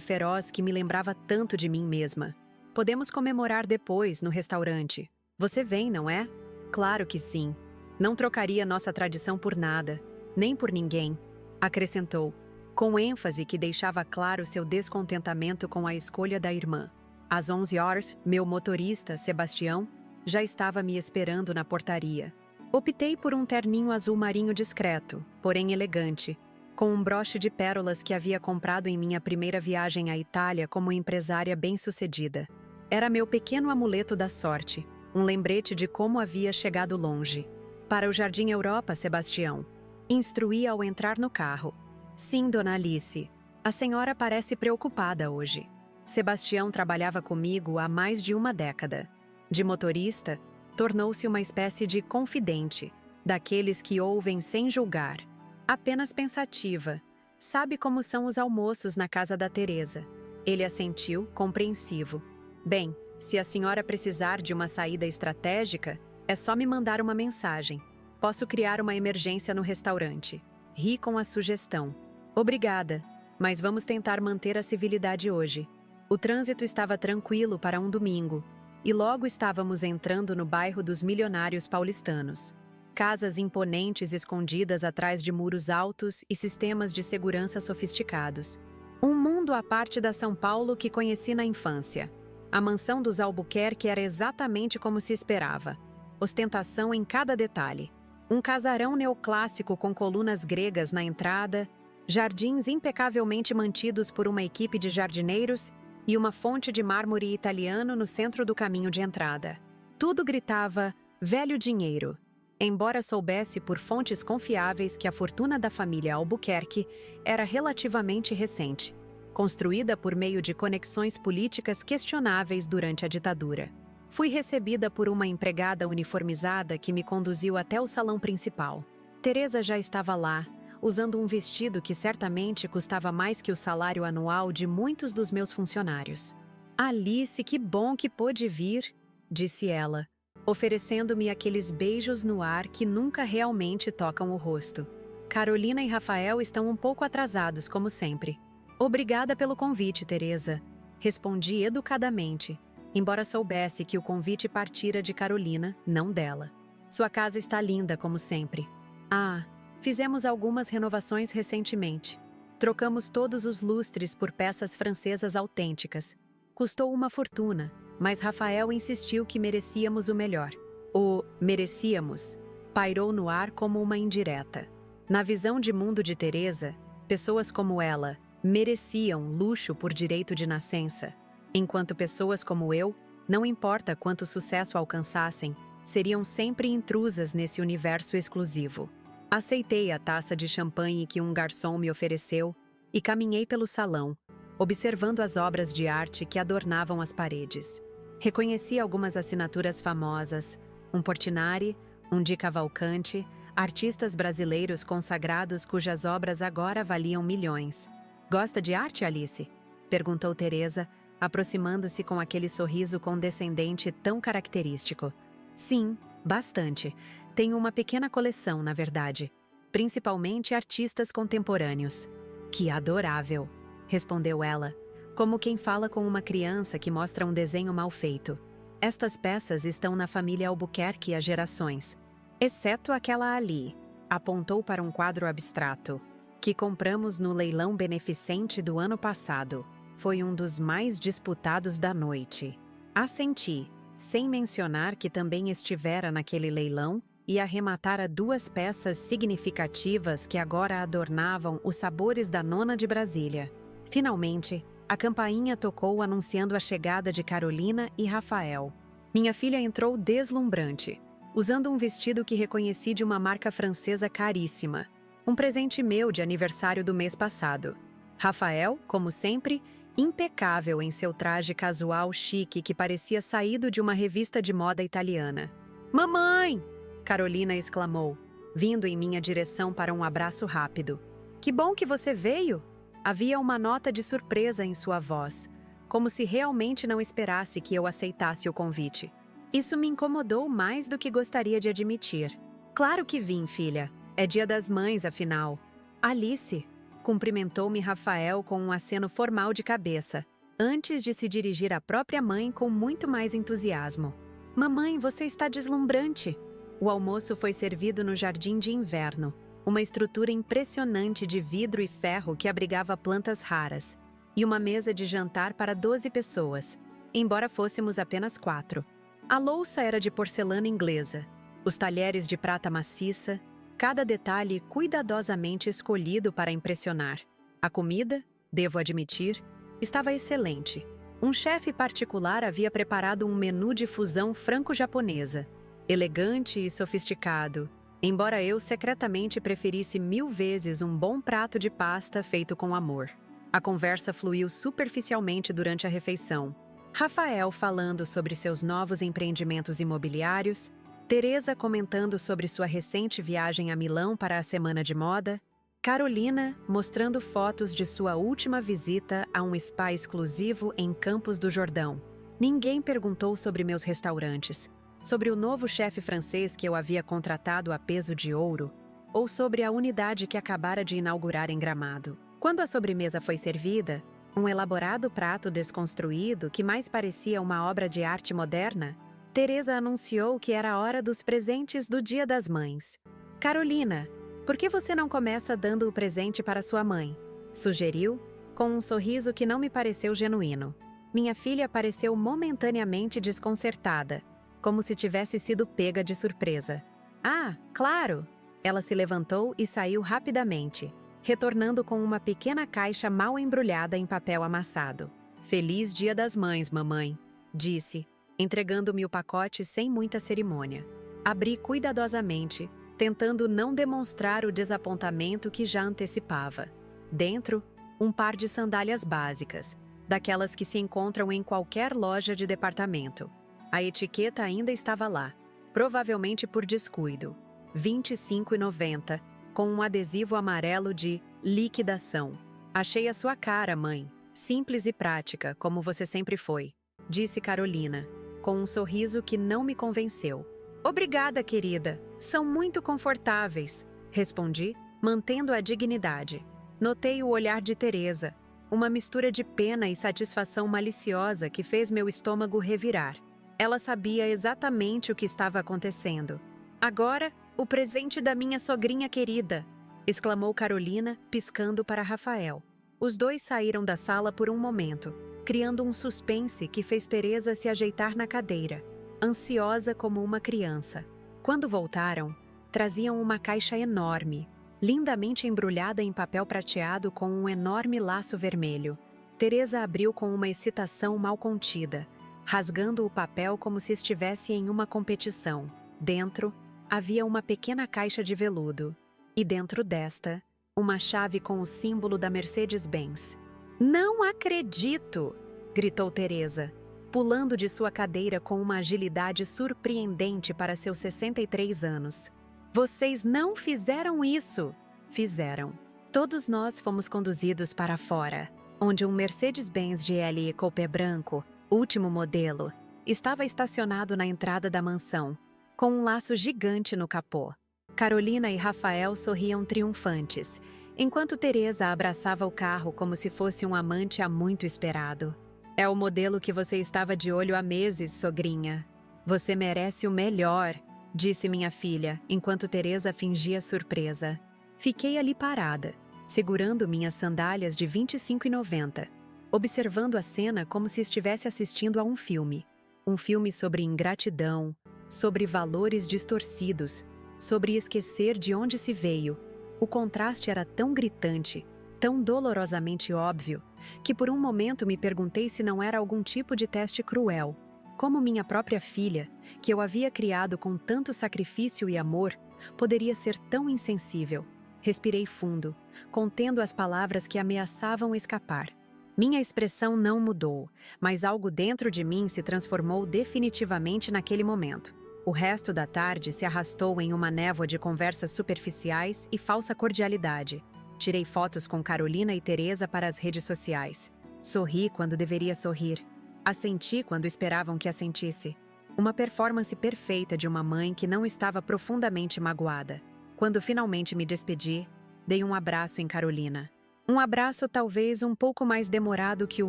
Speaker 1: feroz que me lembrava tanto de mim mesma. Podemos comemorar depois, no restaurante. Você vem, não é? Claro que sim. Não trocaria nossa tradição por nada, nem por ninguém, acrescentou, com ênfase que deixava claro seu descontentamento com a escolha da irmã. Às 11 horas, meu motorista, Sebastião, já estava me esperando na portaria. Optei por um terninho azul marinho discreto, porém elegante, com um broche de pérolas que havia comprado em minha primeira viagem à Itália como empresária bem-sucedida. Era meu pequeno amuleto da sorte, um lembrete de como havia chegado longe. Para o Jardim Europa, Sebastião. Instruí ao entrar no carro. Sim, dona Alice. A senhora parece preocupada hoje. Sebastião trabalhava comigo há mais de uma década. De motorista, tornou-se uma espécie de confidente, daqueles que ouvem sem julgar. Apenas pensativa. Sabe como são os almoços na casa da Teresa. Ele assentiu, compreensivo. Bem, se a senhora precisar de uma saída estratégica, é só me mandar uma mensagem. Posso criar uma emergência no restaurante. Ri com a sugestão. Obrigada, mas vamos tentar manter a civilidade hoje. O trânsito estava tranquilo para um domingo, e logo estávamos entrando no bairro dos milionários paulistanos. Casas imponentes escondidas atrás de muros altos e sistemas de segurança sofisticados. Um mundo à parte da São Paulo que conheci na infância. A mansão dos Albuquerque era exatamente como se esperava. Ostentação em cada detalhe. Um casarão neoclássico com colunas gregas na entrada, jardins impecavelmente mantidos por uma equipe de jardineiros e uma fonte de mármore italiano no centro do caminho de entrada. Tudo gritava velho dinheiro. Embora soubesse por fontes confiáveis que a fortuna da família Albuquerque era relativamente recente, construída por meio de conexões políticas questionáveis durante a ditadura. Fui recebida por uma empregada uniformizada que me conduziu até o salão principal. Teresa já estava lá, usando um vestido que certamente custava mais que o salário anual de muitos dos meus funcionários. Alice, que bom que pôde vir, disse ela, oferecendo-me aqueles beijos no ar que nunca realmente tocam o rosto. Carolina e Rafael estão um pouco atrasados, como sempre. Obrigada pelo convite, Teresa, respondi educadamente, embora soubesse que o convite partira de Carolina, não dela. Sua casa está linda, como sempre. Ah, fizemos algumas renovações recentemente. Trocamos todos os lustres por peças francesas autênticas. Custou uma fortuna, mas Rafael insistiu que merecíamos o melhor. O merecíamos pairou no ar como uma indireta. Na visão de mundo de Teresa, pessoas como ela mereciam luxo por direito de nascença, enquanto pessoas como eu, não importa quanto sucesso alcançassem, seriam sempre intrusas nesse universo exclusivo. Aceitei a taça de champanhe que um garçom me ofereceu e caminhei pelo salão, observando as obras de arte que adornavam as paredes. Reconheci algumas assinaturas famosas, um Portinari, um Di Cavalcanti, artistas brasileiros consagrados cujas obras agora valiam milhões. "Gosta de arte, Alice?" perguntou Teresa, aproximando-se com aquele sorriso condescendente tão característico. "Sim, bastante. Tenho uma pequena coleção, na verdade. Principalmente artistas contemporâneos." "Que adorável!" respondeu ela, como quem fala com uma criança que mostra um desenho mal feito. "Estas peças estão na família Albuquerque há gerações, exceto aquela ali", apontou para um quadro abstrato, "que compramos no leilão beneficente do ano passado. Foi um dos mais disputados da noite." Assenti, sem mencionar que também estivera naquele leilão e arrematara 2 peças significativas que agora adornavam os sabores da nona de Brasília. Finalmente, a campainha tocou anunciando a chegada de Carolina e Rafael. Minha filha entrou deslumbrante, usando um vestido que reconheci de uma marca francesa caríssima, um presente meu de aniversário do mês passado. Rafael, como sempre, impecável em seu traje casual chique que parecia saído de uma revista de moda italiana. "Mamãe!" Carolina exclamou, vindo em minha direção para um abraço rápido. "Que bom que você veio!" Havia uma nota de surpresa em sua voz, como se realmente não esperasse que eu aceitasse o convite. Isso me incomodou mais do que gostaria de admitir. "Claro que vim, filha. É Dia das Mães, afinal." "Alice!" cumprimentou-me Rafael com um aceno formal de cabeça, antes de se dirigir à própria mãe com muito mais entusiasmo. "Mamãe, você está deslumbrante!" O almoço foi servido no jardim de inverno, uma estrutura impressionante de vidro e ferro que abrigava plantas raras, e uma mesa de jantar para 12 pessoas, embora fôssemos apenas 4. A louça era de porcelana inglesa, os talheres de prata maciça, cada detalhe cuidadosamente escolhido para impressionar. A comida, devo admitir, estava excelente. Um chefe particular havia preparado um menu de fusão franco-japonesa, elegante e sofisticado, embora eu secretamente preferisse 1000 vezes um bom prato de pasta feito com amor. A conversa fluiu superficialmente durante a refeição. Rafael falando sobre seus novos empreendimentos imobiliários, Teresa comentando sobre sua recente viagem a Milão para a Semana de Moda, Carolina mostrando fotos de sua última visita a um spa exclusivo em Campos do Jordão. Ninguém perguntou sobre meus restaurantes, sobre o novo chefe francês que eu havia contratado a peso de ouro, ou sobre a unidade que acabara de inaugurar em Gramado. Quando a sobremesa foi servida, um elaborado prato desconstruído que mais parecia uma obra de arte moderna, Teresa anunciou que era a hora dos presentes do Dia das Mães. "Carolina, por que você não começa dando o presente para sua mãe?" sugeriu, com um sorriso que não me pareceu genuíno. Minha filha pareceu momentaneamente desconcertada, como se tivesse sido pega de surpresa. "Ah, claro!" Ela se levantou e saiu rapidamente, retornando com uma pequena caixa mal embrulhada em papel amassado. "Feliz Dia das Mães, mamãe", disse, entregando-me o pacote sem muita cerimônia. Abri cuidadosamente, tentando não demonstrar o desapontamento que já antecipava. Dentro, um par de sandálias básicas, daquelas que se encontram em qualquer loja de departamento. A etiqueta ainda estava lá, provavelmente por descuido. R$ 25,90, com um adesivo amarelo de liquidação. "Achei a sua cara, mãe. Simples e prática, como você sempre foi", disse Carolina, com um sorriso que não me convenceu. "Obrigada, querida. São muito confortáveis", respondi, mantendo a dignidade. Notei o olhar de Teresa, uma mistura de pena e satisfação maliciosa que fez meu estômago revirar. Ela sabia exatamente o que estava acontecendo. "Agora, o presente da minha sogrinha querida", exclamou Carolina, piscando para Rafael. Os dois saíram da sala por um momento, criando um suspense que fez Teresa se ajeitar na cadeira, ansiosa como uma criança. Quando voltaram, Traziam uma caixa enorme, lindamente embrulhada em papel prateado com um enorme laço vermelho. Teresa abriu com uma excitação mal contida, rasgando o papel como se estivesse em uma competição. Dentro, havia uma pequena caixa de veludo. E dentro desta, uma chave com o símbolo da Mercedes-Benz. "Não acredito!" gritou Teresa, pulando de sua cadeira com uma agilidade surpreendente para seus 63 anos. "Vocês não fizeram isso!" "Fizeram." Todos nós fomos conduzidos para fora, onde um Mercedes-Benz GLE Coupé branco, último modelo, estava estacionado na entrada da mansão, com um laço gigante no capô. Carolina e Rafael sorriam triunfantes, enquanto Teresa abraçava o carro como se fosse um amante há muito esperado. "É o modelo que você estava de olho há meses, sogrinha. Você merece o melhor", disse minha filha, enquanto Teresa fingia surpresa. Fiquei ali parada, segurando minhas sandálias de R$ 25,90, observando a cena como se estivesse assistindo a um filme. Um filme sobre ingratidão, sobre valores distorcidos, sobre esquecer de onde se veio. O contraste era tão gritante, tão dolorosamente óbvio, que por um momento me perguntei se não era algum tipo de teste cruel. Como minha própria filha, que eu havia criado com tanto sacrifício e amor, poderia ser tão insensível. Respirei fundo, contendo as palavras que ameaçavam escapar. Minha expressão não mudou, mas algo dentro de mim se transformou definitivamente naquele momento. O resto da tarde se arrastou em uma névoa de conversas superficiais e falsa cordialidade. Tirei fotos com Carolina e Teresa para as redes sociais. Sorri quando deveria sorrir. Assenti quando esperavam que assentisse. Uma performance perfeita de uma mãe que não estava profundamente magoada. Quando finalmente me despedi, dei um abraço em Carolina. Um abraço talvez um pouco mais demorado que o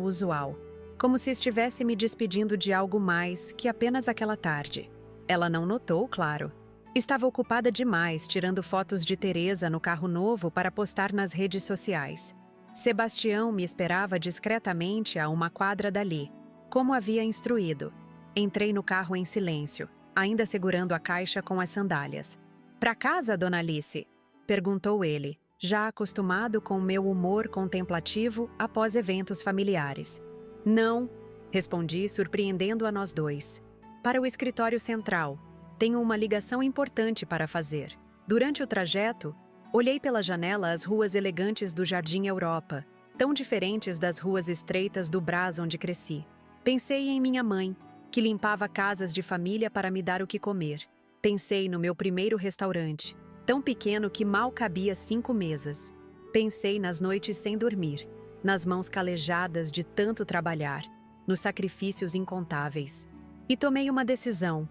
Speaker 1: usual, como se estivesse me despedindo de algo mais que apenas aquela tarde. Ela não notou, claro. Estava ocupada demais tirando fotos de Teresa no carro novo para postar nas redes sociais. Sebastião me esperava discretamente a uma quadra dali, como havia instruído. Entrei no carro em silêncio, ainda segurando a caixa com as sandálias. "Pra casa, dona Alice?" perguntou ele, já acostumado com o meu humor contemplativo após eventos familiares. "Não", respondi, surpreendendo a nós dois. "Para o escritório central. Tenho uma ligação importante para fazer." Durante o trajeto, olhei pela janela as ruas elegantes do Jardim Europa, tão diferentes das ruas estreitas do Brás onde cresci. Pensei em minha mãe, que limpava casas de família para me dar o que comer. Pensei no meu primeiro restaurante, tão pequeno que mal cabia 5 mesas. Pensei nas noites sem dormir, nas mãos calejadas de tanto trabalhar, nos sacrifícios incontáveis. E tomei uma decisão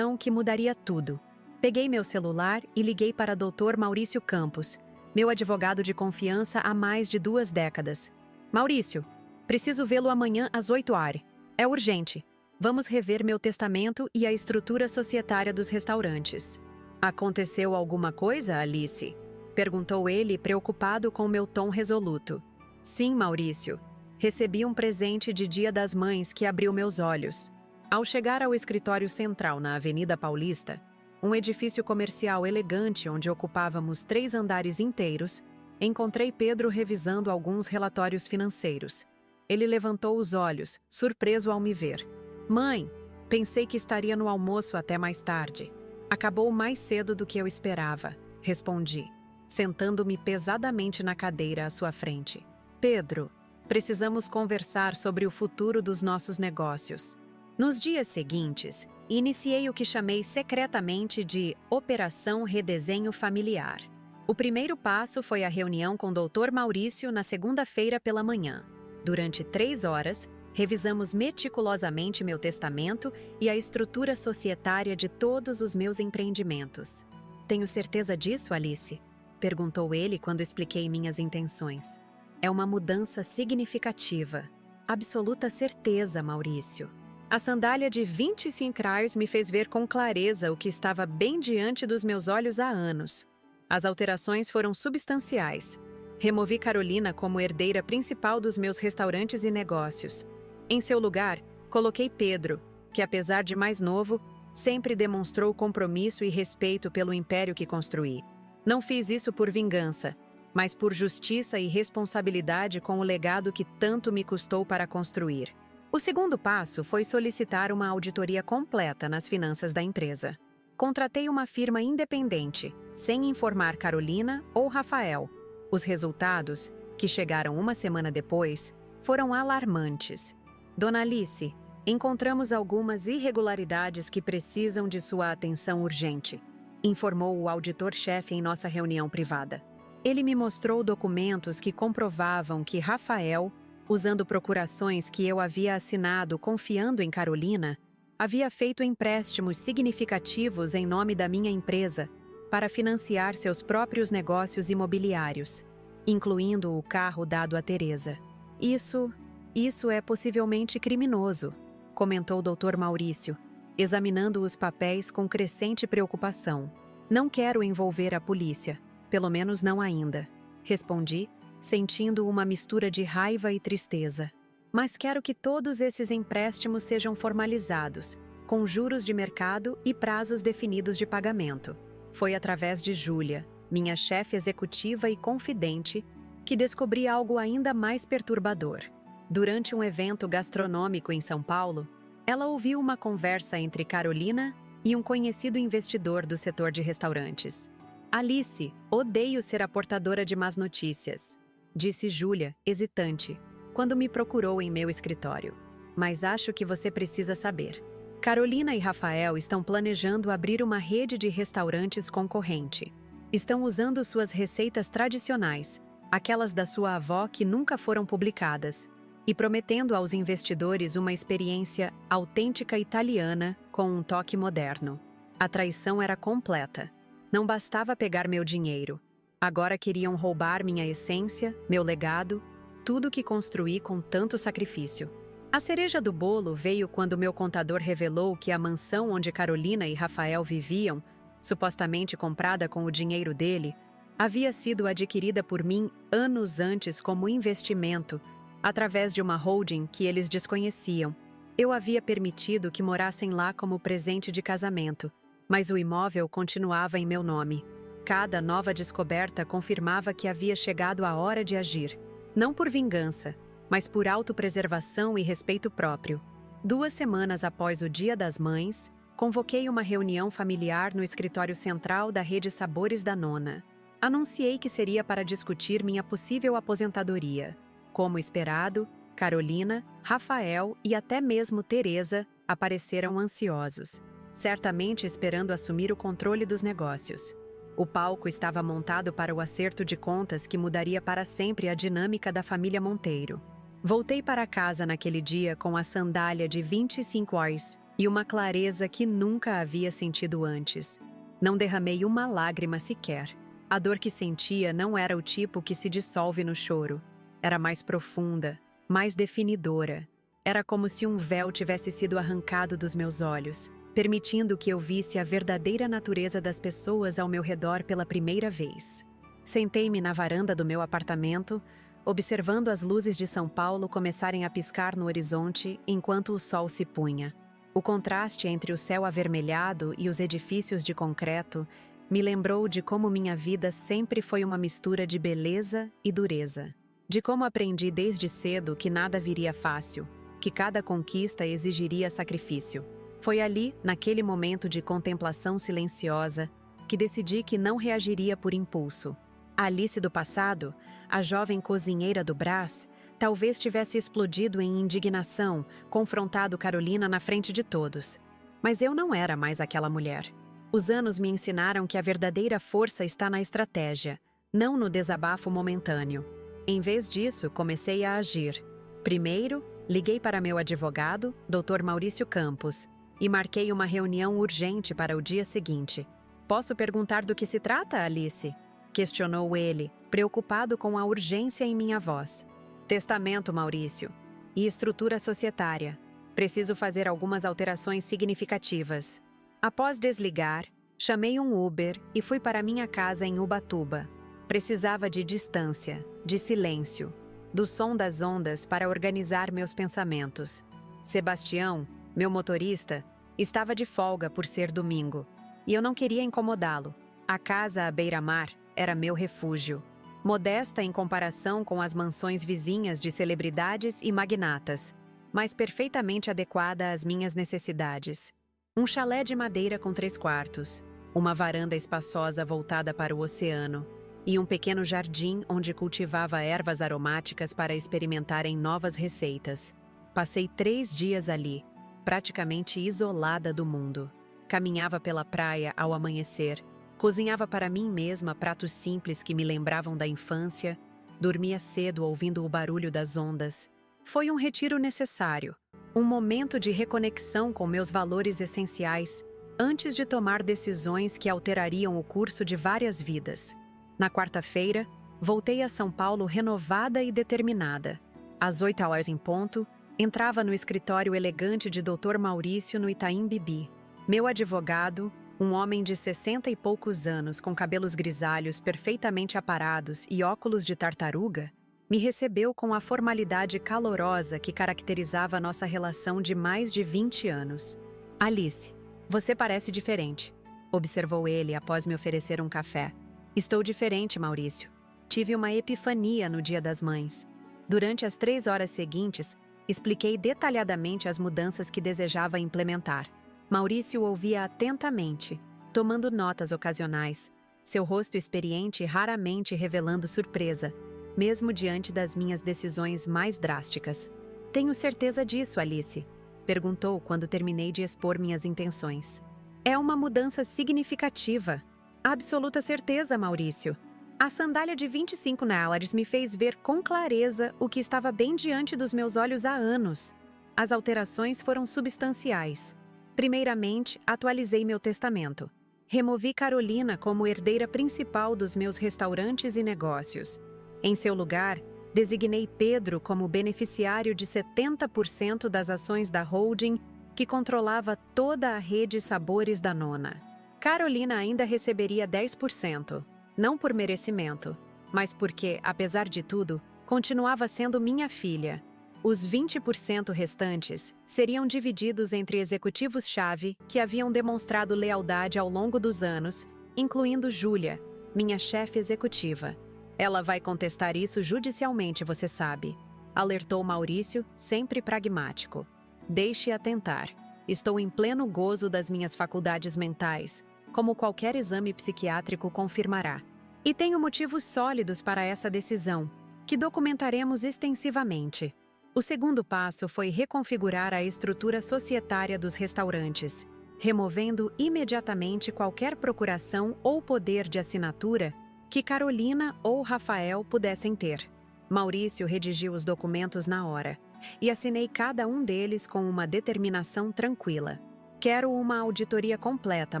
Speaker 1: que mudaria tudo. Peguei meu celular e liguei para Dr. Maurício Campos, meu advogado de confiança há mais de 2 décadas. "Maurício, preciso vê-lo amanhã às 8h. É urgente. Vamos rever meu testamento e a estrutura societária dos restaurantes." "Aconteceu alguma coisa, Alice?" perguntou ele, preocupado com meu tom resoluto. "Sim, Maurício. Recebi um presente de Dia das Mães que abriu meus olhos." Ao chegar ao escritório central na Avenida Paulista, um edifício comercial elegante onde ocupávamos 3 andares inteiros, encontrei Pedro revisando alguns relatórios financeiros. Ele levantou os olhos, surpreso ao me ver. "Mãe, pensei que estaria no almoço até mais tarde." "Acabou mais cedo do que eu esperava", respondi, sentando-me pesadamente na cadeira à sua frente. "Pedro, precisamos conversar sobre o futuro dos nossos negócios." Nos dias seguintes, iniciei o que chamei secretamente de Operação Redesenho Familiar. O primeiro passo foi a reunião com o Dr. Maurício na segunda-feira pela manhã. Durante 3 horas, revisamos meticulosamente meu testamento e a estrutura societária de todos os meus empreendimentos. "Tenho certeza disso, Alice?" perguntou ele quando expliquei minhas intenções. "É uma mudança significativa. Absoluta certeza, Maurício." A sandália de 25 reais me fez ver com clareza o que estava bem diante dos meus olhos há anos. As alterações foram substanciais. Removi Carolina como herdeira principal dos meus restaurantes e negócios. Em seu lugar, coloquei Pedro, que apesar de mais novo, Sempre demonstrou compromisso e respeito pelo império que construí. Não fiz isso por vingança, mas por justiça e responsabilidade com o legado que tanto me custou para construir. O segundo passo foi solicitar uma auditoria completa nas finanças da empresa. Contratei uma firma independente, sem informar Carolina ou Rafael. Os resultados, que chegaram uma semana depois, foram alarmantes. Dona Alice, encontramos algumas irregularidades que precisam de sua atenção urgente, informou o auditor-chefe em nossa reunião privada. Ele me mostrou documentos que comprovavam que Rafael, usando procurações que eu havia assinado confiando em Carolina, havia feito empréstimos significativos em nome da minha empresa para financiar seus próprios negócios imobiliários, incluindo o carro dado a Teresa. Isso é possivelmente criminoso, comentou o Dr. Maurício, examinando os papéis com crescente preocupação. Não quero envolver a polícia, pelo menos não ainda, respondi, sentindo uma mistura de raiva e tristeza. Mas quero que todos esses empréstimos sejam formalizados, com juros de mercado e prazos definidos de pagamento. Foi através de Júlia, minha chefe executiva e confidente, que descobri algo ainda mais perturbador. Durante um evento gastronômico em São Paulo, ela ouviu uma conversa entre Carolina e um conhecido investidor do setor de restaurantes. Alice, odeio ser a portadora de más notícias, disse Júlia, hesitante, quando me procurou em meu escritório. Mas acho que você precisa saber. Carolina e Rafael estão planejando abrir uma rede de restaurantes concorrente. Estão usando suas receitas tradicionais, aquelas da sua avó que nunca foram publicadas, e prometendo aos investidores uma experiência autêntica italiana com um toque moderno. A traição era completa. Não bastava pegar meu dinheiro. Agora queriam roubar minha essência, meu legado, tudo que construí com tanto sacrifício. A cereja do bolo veio quando meu contador revelou que a mansão onde Carolina e Rafael viviam, supostamente comprada com o dinheiro dele, havia sido adquirida por mim anos antes como investimento, através de uma holding que eles desconheciam. Eu havia permitido que morassem lá como presente de casamento, mas o imóvel continuava em meu nome. Cada nova descoberta confirmava que havia chegado a hora de agir, não por vingança, mas por autopreservação e respeito próprio. 2 semanas após o Dia das Mães, convoquei uma reunião familiar no escritório central da Rede Sabores da Nona. Anunciei que seria para discutir minha possível aposentadoria. Como esperado, Carolina, Rafael e até mesmo Teresa apareceram ansiosos, certamente esperando assumir o controle dos negócios. O palco estava montado para o acerto de contas que mudaria para sempre a dinâmica da família Monteiro. Voltei para casa naquele dia com a sandália de 25 ars e uma clareza que nunca havia sentido antes. Não derramei uma lágrima sequer. A dor que sentia não era o tipo que se dissolve no choro. Era mais profunda, mais definidora. Era como se um véu tivesse sido arrancado dos meus olhos, permitindo que eu visse a verdadeira natureza das pessoas ao meu redor pela primeira vez. Sentei-me na varanda do meu apartamento, observando as luzes de São Paulo começarem a piscar no horizonte enquanto o sol se punha. O contraste entre o céu avermelhado e os edifícios de concreto me lembrou de como minha vida sempre foi uma mistura de beleza e dureza. De como aprendi desde cedo que nada viria fácil, que cada conquista exigiria sacrifício. Foi ali, naquele momento de contemplação silenciosa, que decidi que não reagiria por impulso. A Alice do passado, a jovem cozinheira do Brás, talvez tivesse explodido em indignação, confrontado Carolina na frente de todos. Mas eu não era mais aquela mulher. Os anos me ensinaram que a verdadeira força está na estratégia, não no desabafo momentâneo. Em vez disso, comecei a agir. Primeiro, liguei para meu advogado, Dr. Maurício Campos, e marquei uma reunião urgente para o dia seguinte. "Posso perguntar do que se trata, Alice?" questionou ele, preocupado com a urgência em minha voz. "Testamento, Maurício. E estrutura societária. Preciso fazer algumas alterações significativas." Após desligar, chamei um Uber e fui para minha casa em Ubatuba. Precisava de distância, de silêncio, do som das ondas para organizar meus pensamentos. Sebastião, meu motorista, Estava de folga por ser domingo, e eu não queria incomodá-lo. A casa à beira-mar era meu refúgio, modesta em comparação com as mansões vizinhas de celebridades e magnatas, mas perfeitamente adequada às minhas necessidades. Um chalé de madeira com 3 quartos, uma varanda espaçosa voltada para o oceano e um pequeno jardim onde cultivava ervas aromáticas para experimentar em novas receitas. Passei 3 dias ali, praticamente isolada do mundo. Caminhava pela praia ao amanhecer, cozinhava para mim mesma pratos simples que me lembravam da infância, dormia cedo ouvindo o barulho das ondas. Foi um retiro necessário, um momento de reconexão com meus valores essenciais, antes de tomar decisões que alterariam o curso de várias vidas. Na quarta-feira, voltei a São Paulo renovada e determinada. Às 8h em ponto, entrava no escritório elegante de Dr. Maurício no Itaim Bibi. Meu advogado, um homem de 60 e poucos anos com cabelos grisalhos perfeitamente aparados e óculos de tartaruga, me recebeu com a formalidade calorosa que caracterizava nossa relação de mais de 20 anos. "Alice, você parece diferente", observou ele após me oferecer um café. "Estou diferente, Maurício. Tive uma epifania no Dia das Mães. Durante as 3 horas seguintes, expliquei detalhadamente as mudanças que desejava implementar. Maurício ouvia atentamente, tomando notas ocasionais, seu rosto experiente raramente revelando surpresa, mesmo diante das minhas decisões mais drásticas. "Tenho certeza disso, Alice?", perguntou quando terminei de expor minhas intenções. "É uma mudança significativa." "Absoluta certeza, Maurício. A sandália de 25 dólares me fez ver com clareza o que estava bem diante dos meus olhos há anos. As alterações foram substanciais. Primeiramente, atualizei meu testamento. Removi Carolina como herdeira principal dos meus restaurantes e negócios. Em seu lugar, designei Pedro como beneficiário de 70% das ações da holding que controlava toda a rede Sabores da Nona. Carolina ainda receberia 10%, não por merecimento, mas porque, apesar de tudo, continuava sendo minha filha. Os 20% restantes seriam divididos entre executivos-chave que haviam demonstrado lealdade ao longo dos anos, incluindo Júlia, minha chefe executiva. "Ela vai contestar isso judicialmente, você sabe", alertou Maurício, sempre pragmático. "Deixe-a tentar. Estou em pleno gozo das minhas faculdades mentais, como qualquer exame psiquiátrico confirmará. E tenho motivos sólidos para essa decisão, que documentaremos extensivamente." O segundo passo foi reconfigurar a estrutura societária dos restaurantes, removendo imediatamente qualquer procuração ou poder de assinatura que Carolina ou Rafael pudessem ter. Maurício redigiu os documentos na hora, e assinei cada um deles com uma determinação tranquila. "Quero uma auditoria completa,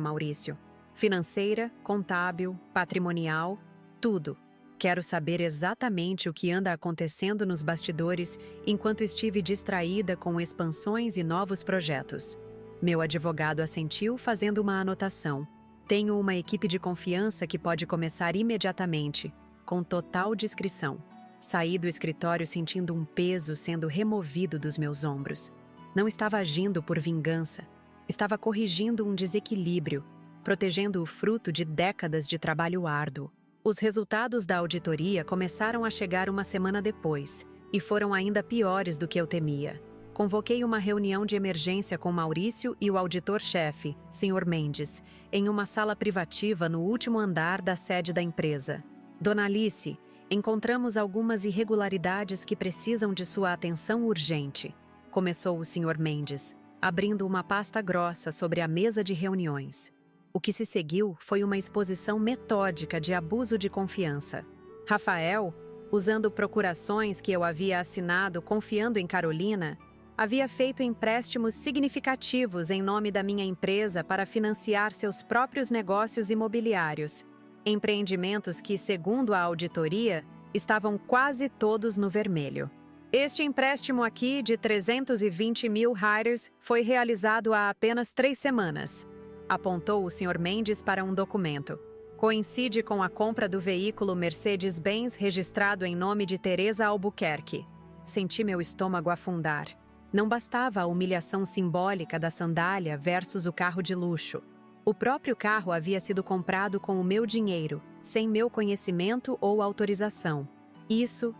Speaker 1: Maurício. Financeira, contábil, patrimonial, tudo. Quero saber exatamente o que anda acontecendo nos bastidores enquanto estive distraída com expansões e novos projetos." Meu advogado assentiu fazendo uma anotação. "Tenho uma equipe de confiança que pode começar imediatamente, com total discrição." Saí do escritório sentindo um peso sendo removido dos meus ombros. Não estava agindo por vingança. Estava corrigindo um desequilíbrio, protegendo o fruto de décadas de trabalho árduo. Os resultados da auditoria começaram a chegar uma semana depois, e foram ainda piores do que eu temia. Convoquei uma reunião de emergência com Maurício e o auditor-chefe, Sr. Mendes, em uma sala privativa no último andar da sede da empresa. "Dona Alice, encontramos algumas irregularidades que precisam de sua atenção urgente", começou o Sr. Mendes, abrindo uma pasta grossa sobre a mesa de reuniões. O que se seguiu foi uma exposição metódica de abuso de confiança. Rafael, usando procurações que eu havia assinado confiando em Carolina, havia feito empréstimos significativos em nome da minha empresa para financiar seus próprios negócios imobiliários, empreendimentos que, segundo a auditoria, estavam quase todos no vermelho. "Este empréstimo aqui de 320 mil reais foi realizado há apenas 3 semanas", apontou o Sr. Mendes para um documento. "Coincide com a compra do veículo Mercedes-Benz registrado em nome de Teresa Albuquerque." Senti meu estômago afundar. Não bastava a humilhação simbólica da sandália versus o carro de luxo. O próprio carro havia sido comprado com o meu dinheiro, sem meu conhecimento ou autorização. Isso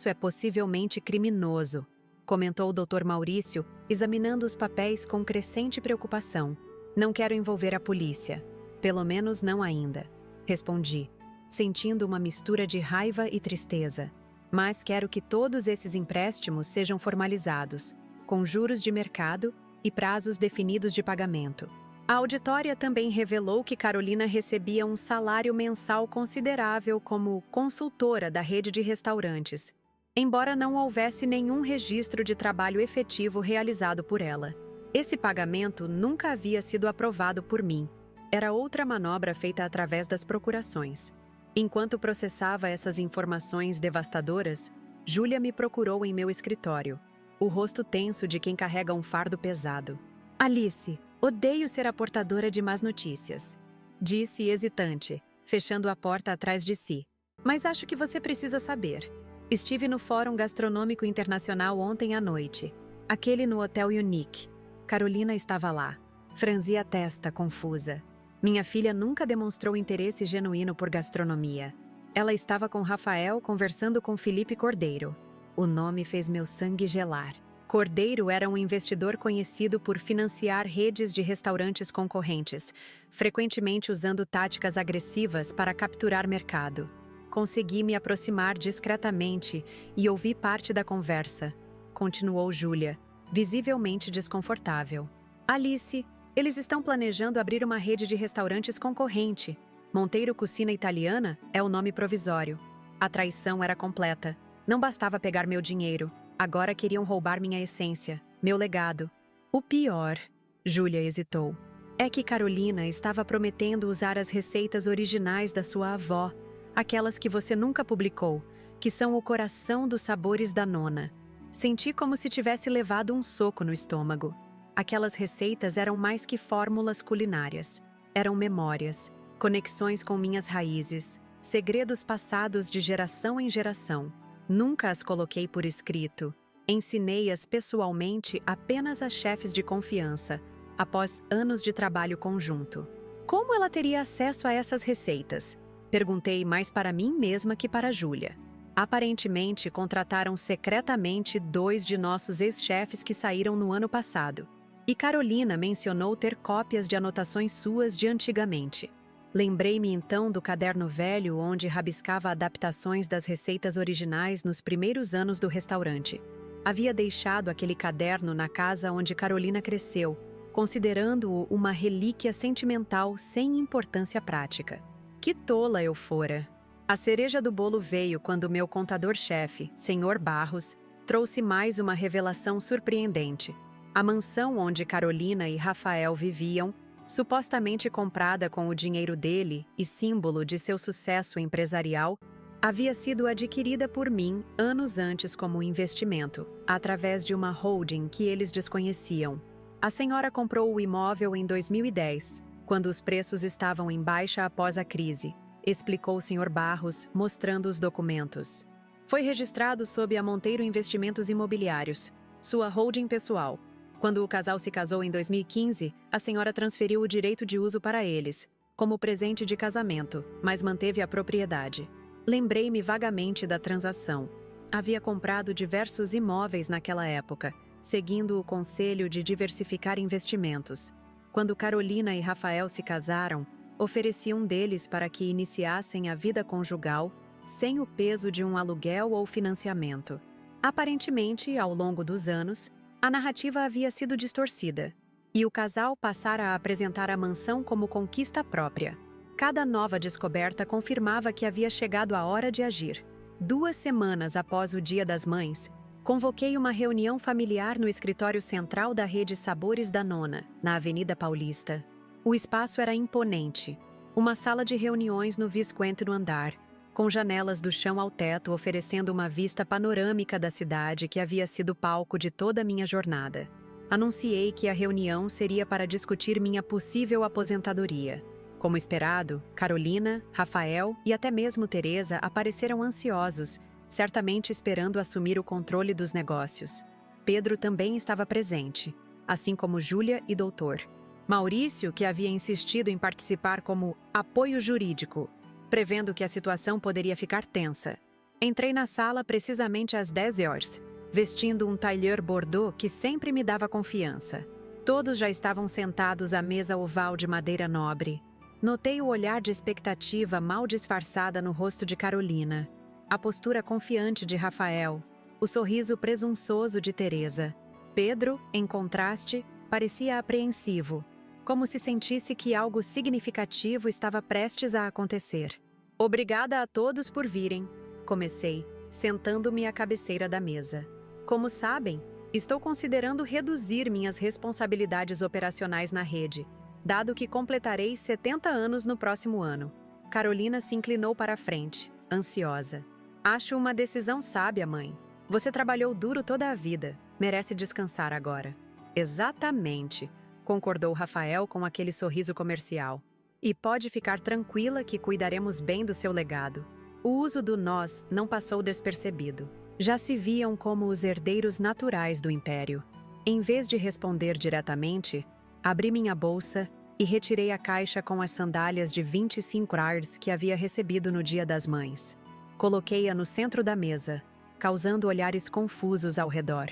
Speaker 1: é possivelmente criminoso, comentou o Dr. Maurício, examinando os papéis com crescente preocupação. Não quero envolver a polícia. Pelo menos não ainda, respondi, sentindo uma mistura de raiva e tristeza. Mas quero que todos esses empréstimos sejam formalizados, com juros de mercado e prazos definidos de pagamento. A auditória também revelou que Carolina recebia um salário mensal considerável como consultora da rede de restaurantes, embora não houvesse nenhum registro de trabalho efetivo realizado por ela. Esse pagamento nunca havia sido aprovado por mim. Era outra manobra feita através das procurações. Enquanto processava essas informações devastadoras, Júlia me procurou em meu escritório, o rosto tenso de quem carrega um fardo pesado. Alice, odeio ser a portadora de más notícias, disse hesitante, fechando a porta atrás de si. Mas acho que você precisa saber. Estive no Fórum Gastronômico Internacional ontem à noite, aquele no Hotel Unique. Carolina estava lá. Franzi a testa, confusa. Minha filha nunca demonstrou interesse genuíno por gastronomia. Ela estava com Rafael conversando com Felipe Cordeiro. O nome fez meu sangue gelar. Cordeiro era um investidor conhecido por financiar redes de restaurantes concorrentes, frequentemente usando táticas agressivas para capturar mercado. Consegui me aproximar discretamente e ouvi parte da conversa. Continuou Júlia, visivelmente desconfortável. Alice, eles estão planejando abrir uma rede de restaurantes concorrente. Monteiro Cucina Italiana é o nome provisório. A traição era completa. Não bastava pegar meu dinheiro. Agora queriam roubar minha essência, meu legado. O pior, Júlia hesitou, é que Carolina estava prometendo usar as receitas originais da sua avó, aquelas que você nunca publicou, que são o coração dos sabores da nona. Senti como se tivesse levado um soco no estômago. Aquelas receitas eram mais que fórmulas culinárias. Eram memórias, conexões com minhas raízes, segredos passados de geração em geração. Nunca as coloquei por escrito. Ensinei-as pessoalmente apenas a chefes de confiança, após anos de trabalho conjunto. Como ela teria acesso a essas receitas? Perguntei mais para mim mesma que para Júlia. Aparentemente, contrataram secretamente 2 de nossos ex-chefes que saíram no ano passado. E Carolina mencionou ter cópias de anotações suas de antigamente. Lembrei-me então do caderno velho onde rabiscava adaptações das receitas originais nos primeiros anos do restaurante. Havia deixado aquele caderno na casa onde Carolina cresceu, considerando-o uma relíquia sentimental sem importância prática. Que tola eu fora! A cereja do bolo veio quando meu contador-chefe, Sr. Barros, trouxe mais uma revelação surpreendente. A mansão onde Carolina e Rafael viviam, supostamente comprada com o dinheiro dele e símbolo de seu sucesso empresarial, havia sido adquirida por mim anos antes como investimento, através de uma holding que eles desconheciam. A senhora comprou o imóvel em 2010, quando os preços estavam em baixa após a crise, explicou o Sr. Barros, mostrando os documentos. Foi registrado sob a Monteiro Investimentos Imobiliários, sua holding pessoal. Quando o casal se casou em 2015, a senhora transferiu o direito de uso para eles, como presente de casamento, mas manteve a propriedade. Lembrei-me vagamente da transação. Havia comprado diversos imóveis naquela época, seguindo o conselho de diversificar investimentos. Quando Carolina e Rafael se casaram, ofereci um deles para que iniciassem a vida conjugal, sem o peso de um aluguel ou financiamento. Aparentemente, ao longo dos anos, a narrativa havia sido distorcida, e o casal passara a apresentar a mansão como conquista própria. Cada nova descoberta confirmava que havia chegado a hora de agir. 2 semanas após o Dia das Mães, convoquei uma reunião familiar no escritório central da rede Sabores da Nona, na Avenida Paulista. O espaço era imponente, uma sala de reuniões no 20º andar, com janelas do chão ao teto oferecendo uma vista panorâmica da cidade que havia sido palco de toda a minha jornada. Anunciei que a reunião seria para discutir minha possível aposentadoria. Como esperado, Carolina, Rafael e até mesmo Teresa apareceram ansiosos, certamente esperando assumir o controle dos negócios. Pedro também estava presente, assim como Júlia e Doutor. Maurício, que havia insistido em participar como apoio jurídico, prevendo que a situação poderia ficar tensa. Entrei na sala precisamente às 10 horas, vestindo um tailleur bordeaux que sempre me dava confiança. Todos já estavam sentados à mesa oval de madeira nobre. Notei o olhar de expectativa mal disfarçada no rosto de Carolina, a postura confiante de Rafael, o sorriso presunçoso de Teresa. Pedro, em contraste, parecia apreensivo, como se sentisse que algo significativo estava prestes a acontecer. Obrigada a todos por virem, comecei, sentando-me à cabeceira da mesa. Como sabem, estou considerando reduzir minhas responsabilidades operacionais na rede, dado que completarei 70 anos no próximo ano. Carolina se inclinou para a frente, ansiosa. Acho uma decisão sábia, mãe. Você trabalhou duro toda a vida, merece descansar agora. Exatamente, concordou Rafael com aquele sorriso comercial. E pode ficar tranquila que cuidaremos bem do seu legado. O uso do nós não passou despercebido. Já se viam como os herdeiros naturais do império. Em vez de responder diretamente, abri minha bolsa e retirei a caixa com as sandálias de 25 ars que havia recebido no Dia das Mães. Coloquei-a no centro da mesa, causando olhares confusos ao redor.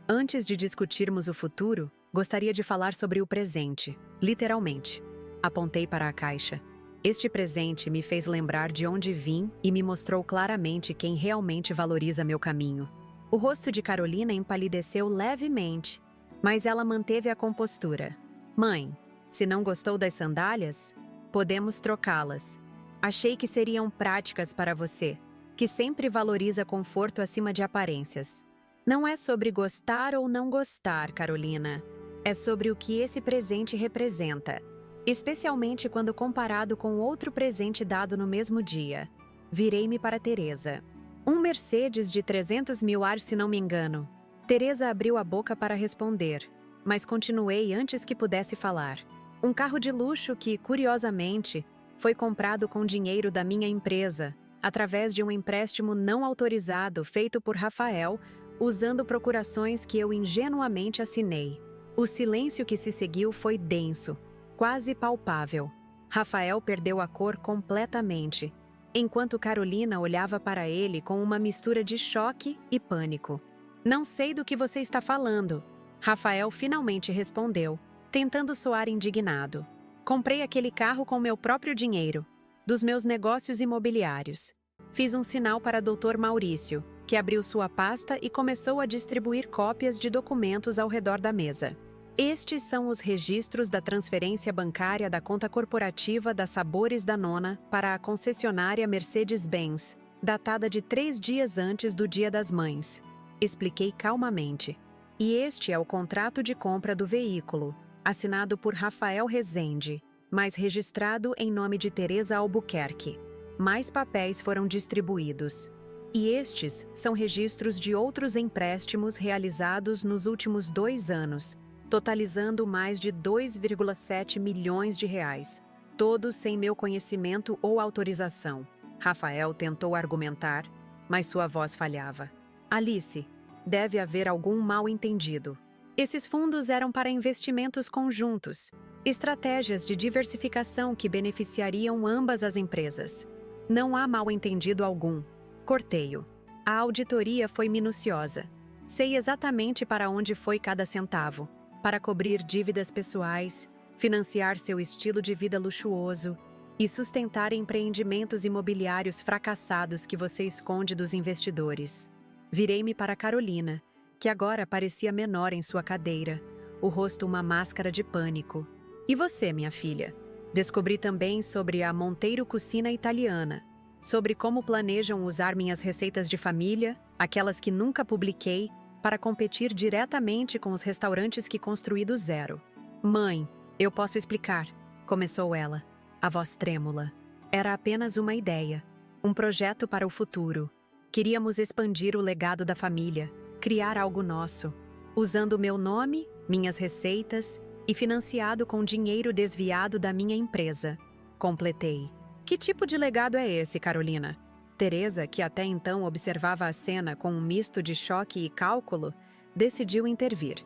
Speaker 1: Antes de discutirmos o futuro, gostaria de falar sobre o presente, literalmente. Apontei para a caixa. Este presente me fez lembrar de onde vim e me mostrou claramente quem realmente valoriza meu caminho. O rosto de Carolina empalideceu levemente, mas ela manteve a compostura. Mãe, se não gostou das sandálias, podemos trocá-las. Achei que seriam práticas para você, que sempre valoriza conforto acima de aparências. Não é sobre gostar ou não gostar, Carolina. É sobre o que esse presente representa, especialmente quando comparado com outro presente dado no mesmo dia. Virei-me para Teresa. Um Mercedes de 300 mil ars, se não me engano. Teresa abriu a boca para responder, mas continuei antes que pudesse falar. Um carro de luxo que, curiosamente, foi comprado com dinheiro da minha empresa, através de um empréstimo não autorizado feito por Rafael, usando procurações que eu ingenuamente assinei. O silêncio que se seguiu foi denso, quase palpável. Rafael perdeu a cor completamente, enquanto Carolina olhava para ele com uma mistura de choque e pânico. Não sei do que você está falando, Rafael finalmente respondeu, tentando soar indignado. Comprei aquele carro com meu próprio dinheiro, dos meus negócios imobiliários. Fiz um sinal para Dr. Maurício, que abriu sua pasta e começou a distribuir cópias de documentos ao redor da mesa. Estes são os registros da transferência bancária da conta corporativa da Sabores da Nona para a concessionária Mercedes-Benz, datada de 3 dias antes do Dia das Mães. Expliquei calmamente. E este é o contrato de compra do veículo, assinado por Rafael Rezende, mas registrado em nome de Teresa Albuquerque. Mais papéis foram distribuídos. E estes são registros de outros empréstimos realizados nos últimos 2 anos, totalizando mais de 2,7 milhões de reais, todos sem meu conhecimento ou autorização. Rafael tentou argumentar, mas sua voz falhava. Alice, deve haver algum mal-entendido. Esses fundos eram para investimentos conjuntos, estratégias de diversificação que beneficiariam ambas as empresas. Não há mal-entendido algum. Corteio. A auditoria foi minuciosa. Sei exatamente para onde foi cada centavo. Para cobrir dívidas pessoais, financiar seu estilo de vida luxuoso e sustentar empreendimentos imobiliários fracassados que você esconde dos investidores. Virei-me para Carolina, que agora parecia menor em sua cadeira, o rosto uma máscara de pânico. E você, minha filha? Descobri também sobre a Monteiro Cucina Italiana, sobre como planejam usar minhas receitas de família, aquelas que nunca publiquei, para competir diretamente com os restaurantes que construí do zero. Mãe, eu posso explicar, começou ela, a voz trêmula. Era apenas uma ideia, um projeto para o futuro. Queríamos expandir o legado da família, criar algo nosso, usando meu nome, minhas receitas e financiado com dinheiro desviado da minha empresa. Completei. Que tipo de legado é esse, Carolina? Teresa, que até então observava a cena com um misto de choque e cálculo, decidiu intervir.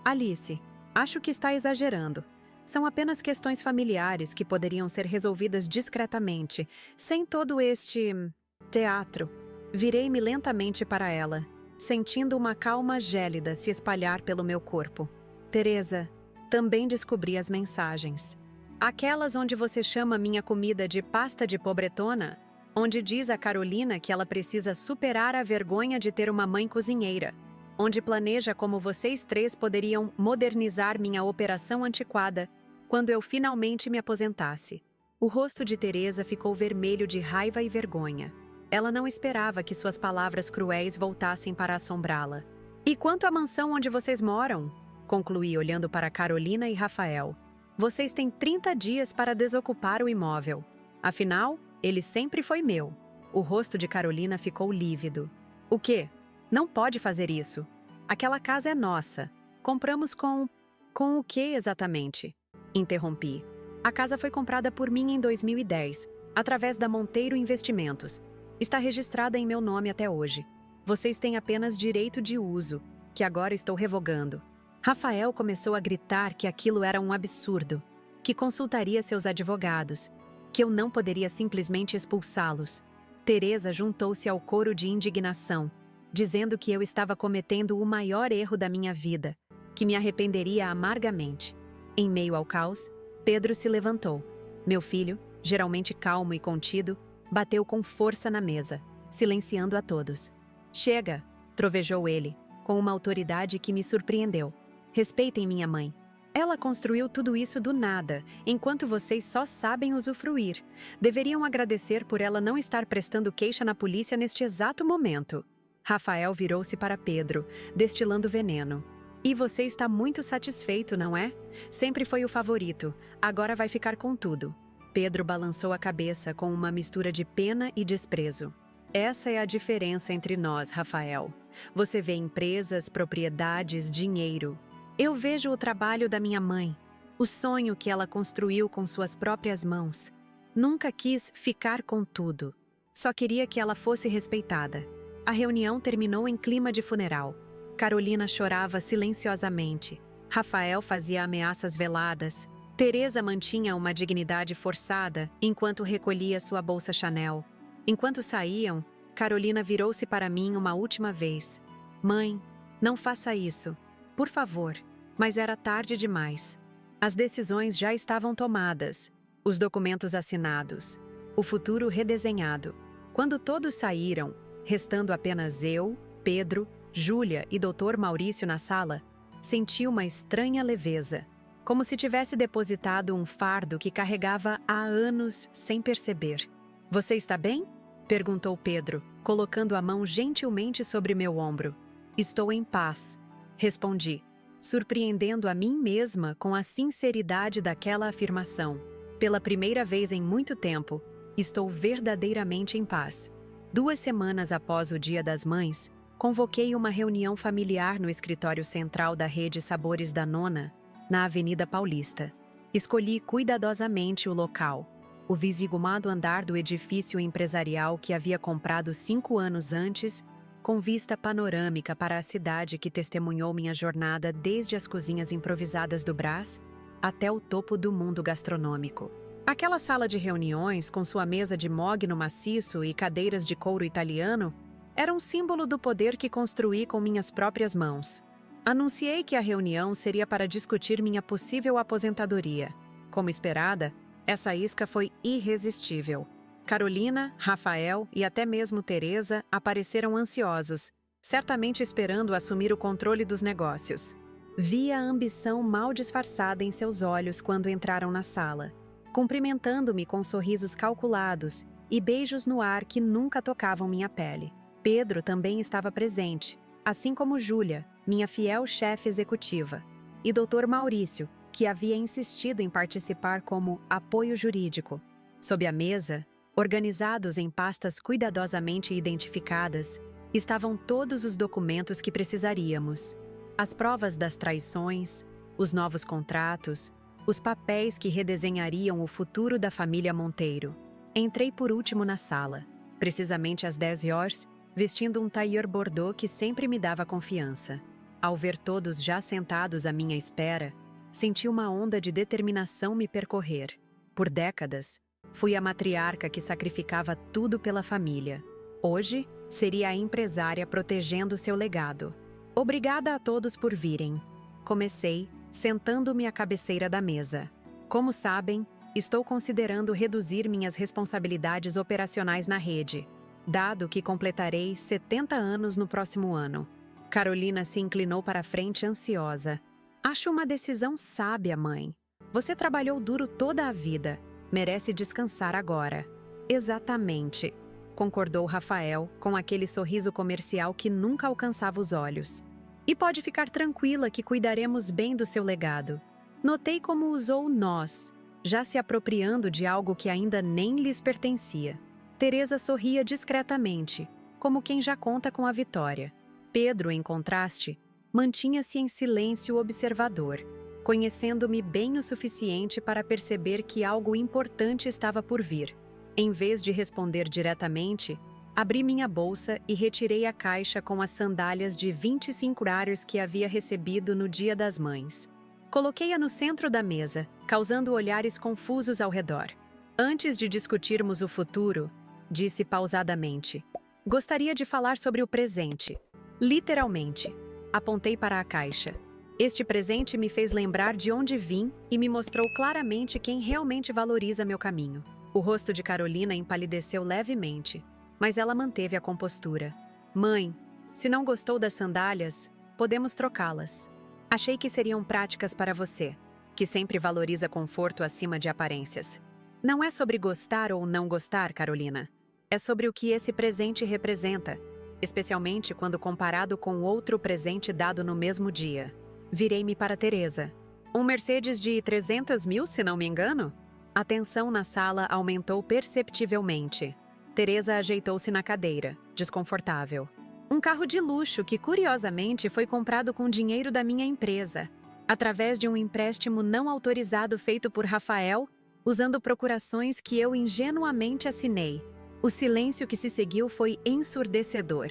Speaker 1: Alice, acho que está exagerando. São apenas questões familiares que poderiam ser resolvidas discretamente, sem todo este teatro. Virei-me lentamente para ela, sentindo uma calma gélida se espalhar pelo meu corpo. Teresa, também descobri as mensagens. Aquelas onde você chama minha comida de pasta de pobretona, onde diz a Carolina que ela precisa superar a vergonha de ter uma mãe cozinheira, onde planeja como vocês três poderiam modernizar minha operação antiquada quando eu finalmente me aposentasse. O rosto de Teresa ficou vermelho de raiva e vergonha. Ela não esperava que suas palavras cruéis voltassem para assombrá-la. E quanto à mansão onde vocês moram? Concluí olhando para Carolina e Rafael. Vocês têm 30 dias para desocupar o imóvel. Afinal, ele sempre foi meu. O rosto de Carolina ficou lívido. O quê? Não pode fazer isso. Aquela casa é nossa. Compramos com o que exatamente? Interrompi. A casa foi comprada por mim em 2010, através da Monteiro Investimentos. Está registrada em meu nome até hoje. Vocês têm apenas direito de uso, que agora estou revogando. Rafael começou a gritar que aquilo era um absurdo, que consultaria seus advogados, que eu não poderia simplesmente expulsá-los. Teresa juntou-se ao coro de indignação, dizendo que eu estava cometendo o maior erro da minha vida, que me arrependeria amargamente. Em meio ao caos, Pedro se levantou. Meu filho, geralmente calmo e contido, bateu com força na mesa, silenciando a todos. Chega, trovejou ele, com uma autoridade que me surpreendeu. Respeitem minha mãe. Ela construiu tudo isso do nada, enquanto vocês só sabem usufruir. Deveriam agradecer por ela não estar prestando queixa na polícia neste exato momento. Rafael virou-se para Pedro, destilando veneno. E você está muito satisfeito, não é? Sempre foi o favorito, agora vai ficar com tudo. Pedro balançou a cabeça com uma mistura de pena e desprezo. Essa é a diferença entre nós, Rafael. Você vê empresas, propriedades, dinheiro. Eu vejo o trabalho da minha mãe, o sonho que ela construiu com suas próprias mãos. Nunca quis ficar com tudo. Só queria que ela fosse respeitada. A reunião terminou em clima de funeral. Carolina chorava silenciosamente. Rafael fazia ameaças veladas. Teresa mantinha uma dignidade forçada enquanto recolhia sua bolsa Chanel. Enquanto saíam, Carolina virou-se para mim uma última vez. Mãe, não faça isso. Por favor. Mas era tarde demais. As decisões já estavam tomadas. Os documentos assinados. O futuro redesenhado. Quando todos saíram, restando apenas eu, Pedro, Júlia e Dr. Maurício na sala, senti uma estranha leveza, como se tivesse depositado um fardo que carregava há anos sem perceber. Você está bem? Perguntou Pedro, colocando a mão gentilmente sobre meu ombro. Estou em paz, respondi, surpreendendo a mim mesma com a sinceridade daquela afirmação. Pela primeira vez em muito tempo, estou verdadeiramente em paz. 2 semanas após o Dia das Mães, convoquei uma reunião familiar no escritório central da rede Sabores da Nona, na Avenida Paulista. Escolhi cuidadosamente o local, o visigumado andar do edifício empresarial que havia comprado 5 anos antes, com vista panorâmica para a cidade que testemunhou minha jornada desde as cozinhas improvisadas do Brás até o topo do mundo gastronômico. Aquela sala de reuniões, com sua mesa de mogno maciço e cadeiras de couro italiano, era um símbolo do poder que construí com minhas próprias mãos. Anunciei que a reunião seria para discutir minha possível aposentadoria. Como esperada, essa isca foi irresistível. Carolina, Rafael e até mesmo Teresa apareceram ansiosos, certamente esperando assumir o controle dos negócios. Vi a ambição mal disfarçada em seus olhos quando entraram na sala, cumprimentando-me com sorrisos calculados e beijos no ar que nunca tocavam minha pele. Pedro também estava presente, assim como Júlia, minha fiel chefe executiva, e Dr. Maurício, que havia insistido em participar como apoio jurídico. Sob a mesa, organizados em pastas cuidadosamente identificadas, estavam todos os documentos que precisaríamos. As provas das traições, os novos contratos, os papéis que redesenhariam o futuro da família Monteiro. Entrei por último na sala, precisamente às 10 horas, vestindo um tailleur bordeaux que sempre me dava confiança. Ao ver todos já sentados à minha espera, senti uma onda de determinação me percorrer. Por décadas, fui a matriarca que sacrificava tudo pela família. Hoje, seria a empresária protegendo seu legado. Obrigada a todos por virem. Comecei, sentando-me à cabeceira da mesa. Como sabem, estou considerando reduzir minhas responsabilidades operacionais na rede, dado que completarei 70 anos no próximo ano. Carolina se inclinou para a frente ansiosa. Acho uma decisão sábia, mãe. Você trabalhou duro toda a vida. Merece descansar agora. Exatamente, concordou Rafael com aquele sorriso comercial que nunca alcançava os olhos. E pode ficar tranquila que cuidaremos bem do seu legado. Notei como usou nós, já se apropriando de algo que ainda nem lhes pertencia. Teresa sorria discretamente, como quem já conta com a vitória. Pedro, em contraste, mantinha-se em silêncio observador, conhecendo-me bem o suficiente para perceber que algo importante estava por vir. Em vez de responder diretamente, abri minha bolsa e retirei a caixa com as sandálias de 25 horários que havia recebido no Dia das Mães. Coloquei-a no centro da mesa, causando olhares confusos ao redor. Antes de discutirmos o futuro, disse pausadamente, gostaria de falar sobre o presente. Literalmente. Apontei para a caixa. Este presente me fez lembrar de onde vim e me mostrou claramente quem realmente valoriza meu caminho. O rosto de Carolina empalideceu levemente, mas ela manteve a compostura. Mãe, se não gostou das sandálias, podemos trocá-las. Achei que seriam práticas para você, que sempre valoriza conforto acima de aparências. Não é sobre gostar ou não gostar, Carolina. É sobre o que esse presente representa, especialmente quando comparado com outro presente dado no mesmo dia. Virei-me para Teresa. Um Mercedes de 300 mil, se não me engano? A tensão na sala aumentou perceptivelmente. Teresa ajeitou-se na cadeira, desconfortável. Um carro de luxo que, curiosamente, foi comprado com dinheiro da minha empresa, através de um empréstimo não autorizado feito por Rafael, usando procurações que eu ingenuamente assinei. O silêncio que se seguiu foi ensurdecedor.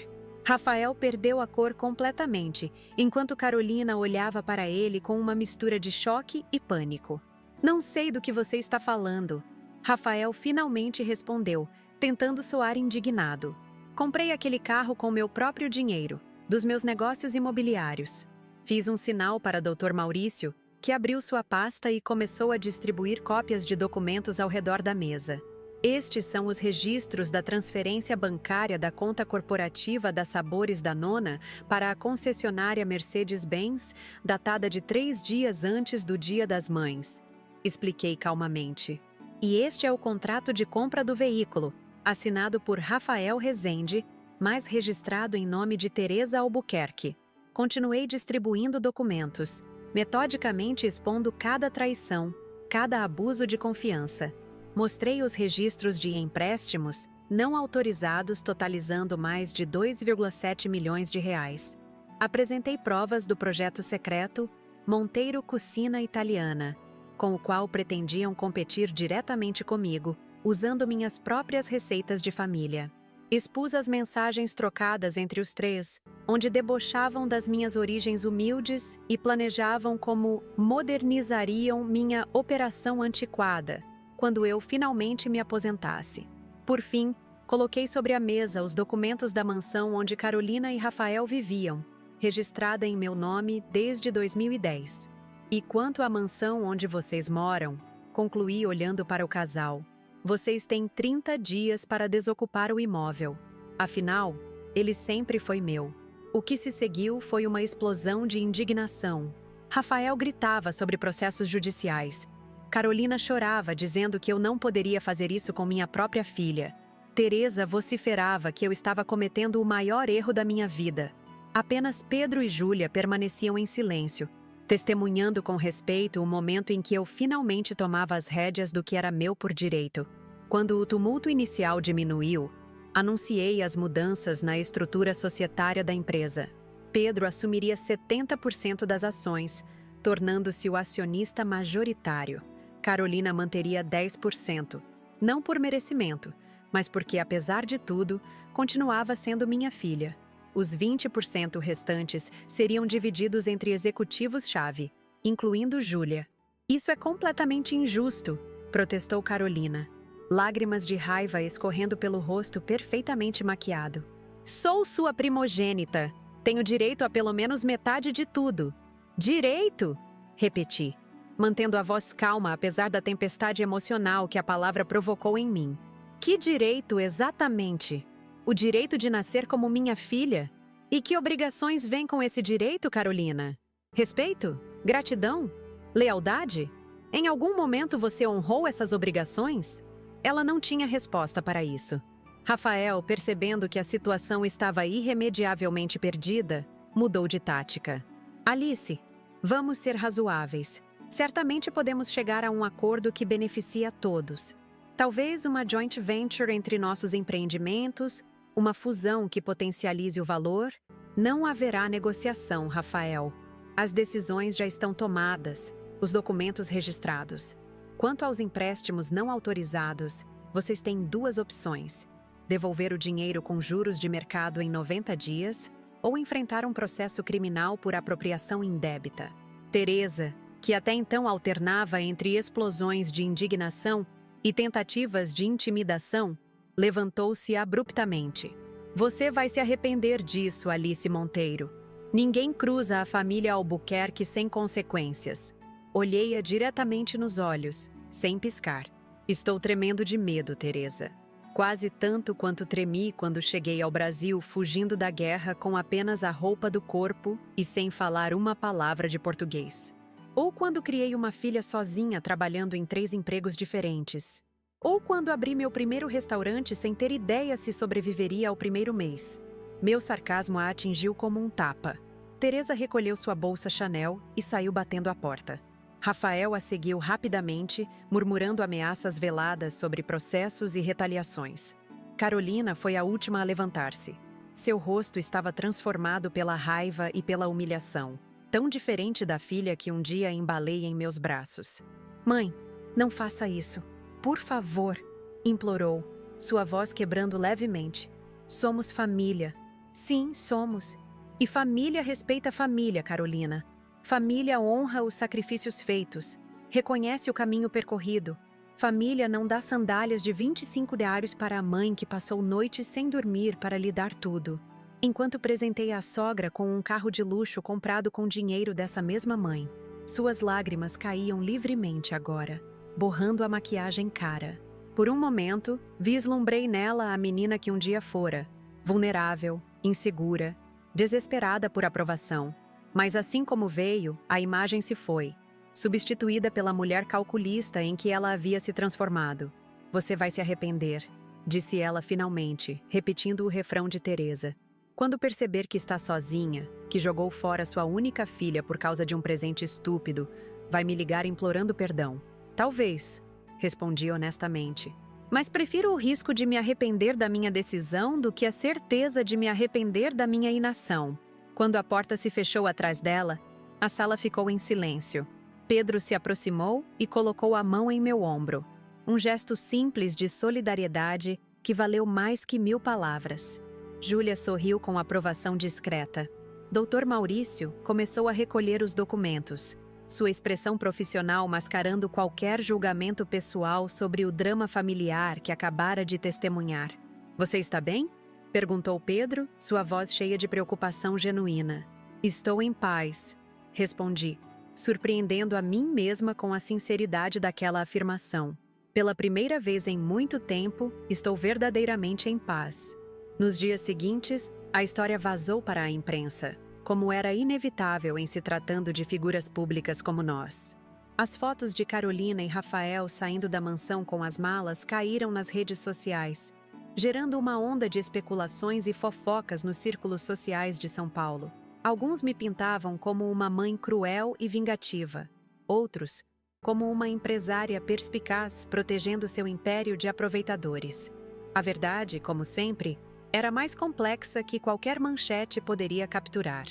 Speaker 1: Rafael perdeu a cor completamente, enquanto Carolina olhava para ele com uma mistura de choque e pânico. Não sei do que você está falando. Rafael finalmente respondeu, tentando soar indignado. Comprei aquele carro com meu próprio dinheiro, dos meus negócios imobiliários. Fiz um sinal para Dr. Maurício, que abriu sua pasta e começou a distribuir cópias de documentos ao redor da mesa. Estes são os registros da transferência bancária da conta corporativa da Sabores da Nona para a concessionária Mercedes-Benz, datada de 3 dias antes do Dia das Mães. Expliquei calmamente. E este é o contrato de compra do veículo, assinado por Rafael Rezende, mas registrado em nome de Teresa Albuquerque. Continuei distribuindo documentos, metodicamente expondo cada traição, cada abuso de confiança. Mostrei os registros de empréstimos não autorizados totalizando mais de 2,7 milhões de reais. Apresentei provas do projeto secreto Monteiro Cucina Italiana, com o qual pretendiam competir diretamente comigo, usando minhas próprias receitas de família. Expus as mensagens trocadas entre os três, onde debochavam das minhas origens humildes e planejavam como modernizariam minha operação antiquada, quando eu finalmente me aposentasse. Por fim, coloquei sobre a mesa os documentos da mansão onde Carolina e Rafael viviam, registrada em meu nome desde 2010. E quanto à mansão onde vocês moram, concluí olhando para o casal, vocês têm 30 dias para desocupar o imóvel. Afinal, ele sempre foi meu. O que se seguiu foi uma explosão de indignação. Rafael gritava sobre processos judiciais. Carolina chorava, dizendo que eu não poderia fazer isso com minha própria filha. Teresa vociferava que eu estava cometendo o maior erro da minha vida. Apenas Pedro e Júlia permaneciam em silêncio, testemunhando com respeito o momento em que eu finalmente tomava as rédeas do que era meu por direito. Quando o tumulto inicial diminuiu, anunciei as mudanças na estrutura societária da empresa. Pedro assumiria 70% das ações, tornando-se o acionista majoritário. Carolina manteria 10%, não por merecimento, mas porque, apesar de tudo, continuava sendo minha filha. Os 20% restantes seriam divididos entre executivos-chave, incluindo Júlia. Isso é completamente injusto, protestou Carolina, lágrimas de raiva escorrendo pelo rosto perfeitamente maquiado. Sou sua primogênita. Tenho direito a pelo menos metade de tudo. Direito? Repeti, mantendo a voz calma apesar da tempestade emocional que a palavra provocou em mim. Que direito exatamente? O direito de nascer como minha filha? E que obrigações vêm com esse direito, Carolina? Respeito? Gratidão? Lealdade? Em algum momento você honrou essas obrigações? Ela não tinha resposta para isso. Rafael, percebendo que a situação estava irremediavelmente perdida, mudou de tática. Alice, vamos ser razoáveis. Certamente podemos chegar a um acordo que beneficie a todos. Talvez uma joint venture entre nossos empreendimentos, uma fusão que potencialize o valor. Não haverá negociação, Rafael. As decisões já estão tomadas, os documentos registrados. Quanto aos empréstimos não autorizados, vocês têm duas opções: devolver o dinheiro com juros de mercado em 90 dias ou enfrentar um processo criminal por apropriação indébita. Teresa, que até então alternava entre explosões de indignação e tentativas de intimidação, levantou-se abruptamente. Você vai se arrepender disso, Alice Monteiro. Ninguém cruza a família Albuquerque sem consequências. Olhei-a diretamente nos olhos, sem piscar. Estou tremendo de medo, Teresa. Quase tanto quanto tremi quando cheguei ao Brasil fugindo da guerra com apenas a roupa do corpo e sem falar uma palavra de português. Ou quando criei uma filha sozinha trabalhando em 3 empregos diferentes. Ou quando abri meu primeiro restaurante sem ter ideia se sobreviveria ao primeiro mês. Meu sarcasmo a atingiu como um tapa. Teresa recolheu sua bolsa Chanel e saiu batendo a porta. Rafael a seguiu rapidamente, murmurando ameaças veladas sobre processos e retaliações. Carolina foi a última a levantar-se. Seu rosto estava transformado pela raiva e pela humilhação, tão diferente da filha que um dia embalei em meus braços. Mãe, não faça isso. Por favor, implorou, sua voz quebrando levemente. Somos família. Sim, somos. E família respeita família, Carolina. Família honra os sacrifícios feitos, reconhece o caminho percorrido. Família não dá sandálias de 25 diários para a mãe que passou noites sem dormir para lhe dar tudo, enquanto presenteia a sogra com um carro de luxo comprado com dinheiro dessa mesma mãe. Suas lágrimas caíam livremente agora, borrando a maquiagem cara. Por um momento, vislumbrei nela a menina que um dia fora, vulnerável, insegura, desesperada por aprovação. Mas assim como veio, a imagem se foi, substituída pela mulher calculista em que ela havia se transformado. Você vai se arrepender, disse ela finalmente, repetindo o refrão de Teresa. Quando perceber que está sozinha, que jogou fora sua única filha por causa de um presente estúpido, vai me ligar implorando perdão. Talvez, respondi honestamente. Mas prefiro o risco de me arrepender da minha decisão do que a certeza de me arrepender da minha inação. Quando a porta se fechou atrás dela, a sala ficou em silêncio. Pedro se aproximou e colocou a mão em meu ombro. Um gesto simples de solidariedade que valeu mais que 1000 palavras. Júlia sorriu com aprovação discreta. Dr. Maurício começou a recolher os documentos, sua expressão profissional mascarando qualquer julgamento pessoal sobre o drama familiar que acabara de testemunhar. Você está bem? Perguntou Pedro, sua voz cheia de preocupação genuína. Estou em paz, respondi, surpreendendo a mim mesma com a sinceridade daquela afirmação. Pela primeira vez em muito tempo, estou verdadeiramente em paz. Nos dias seguintes, a história vazou para a imprensa, como era inevitável em se tratando de figuras públicas como nós. As fotos de Carolina e Rafael saindo da mansão com as malas caíram nas redes sociais, gerando uma onda de especulações e fofocas nos círculos sociais de São Paulo. Alguns me pintavam como uma mãe cruel e vingativa, outros como uma empresária perspicaz protegendo seu império de aproveitadores. A verdade, como sempre, era mais complexa que qualquer manchete poderia capturar.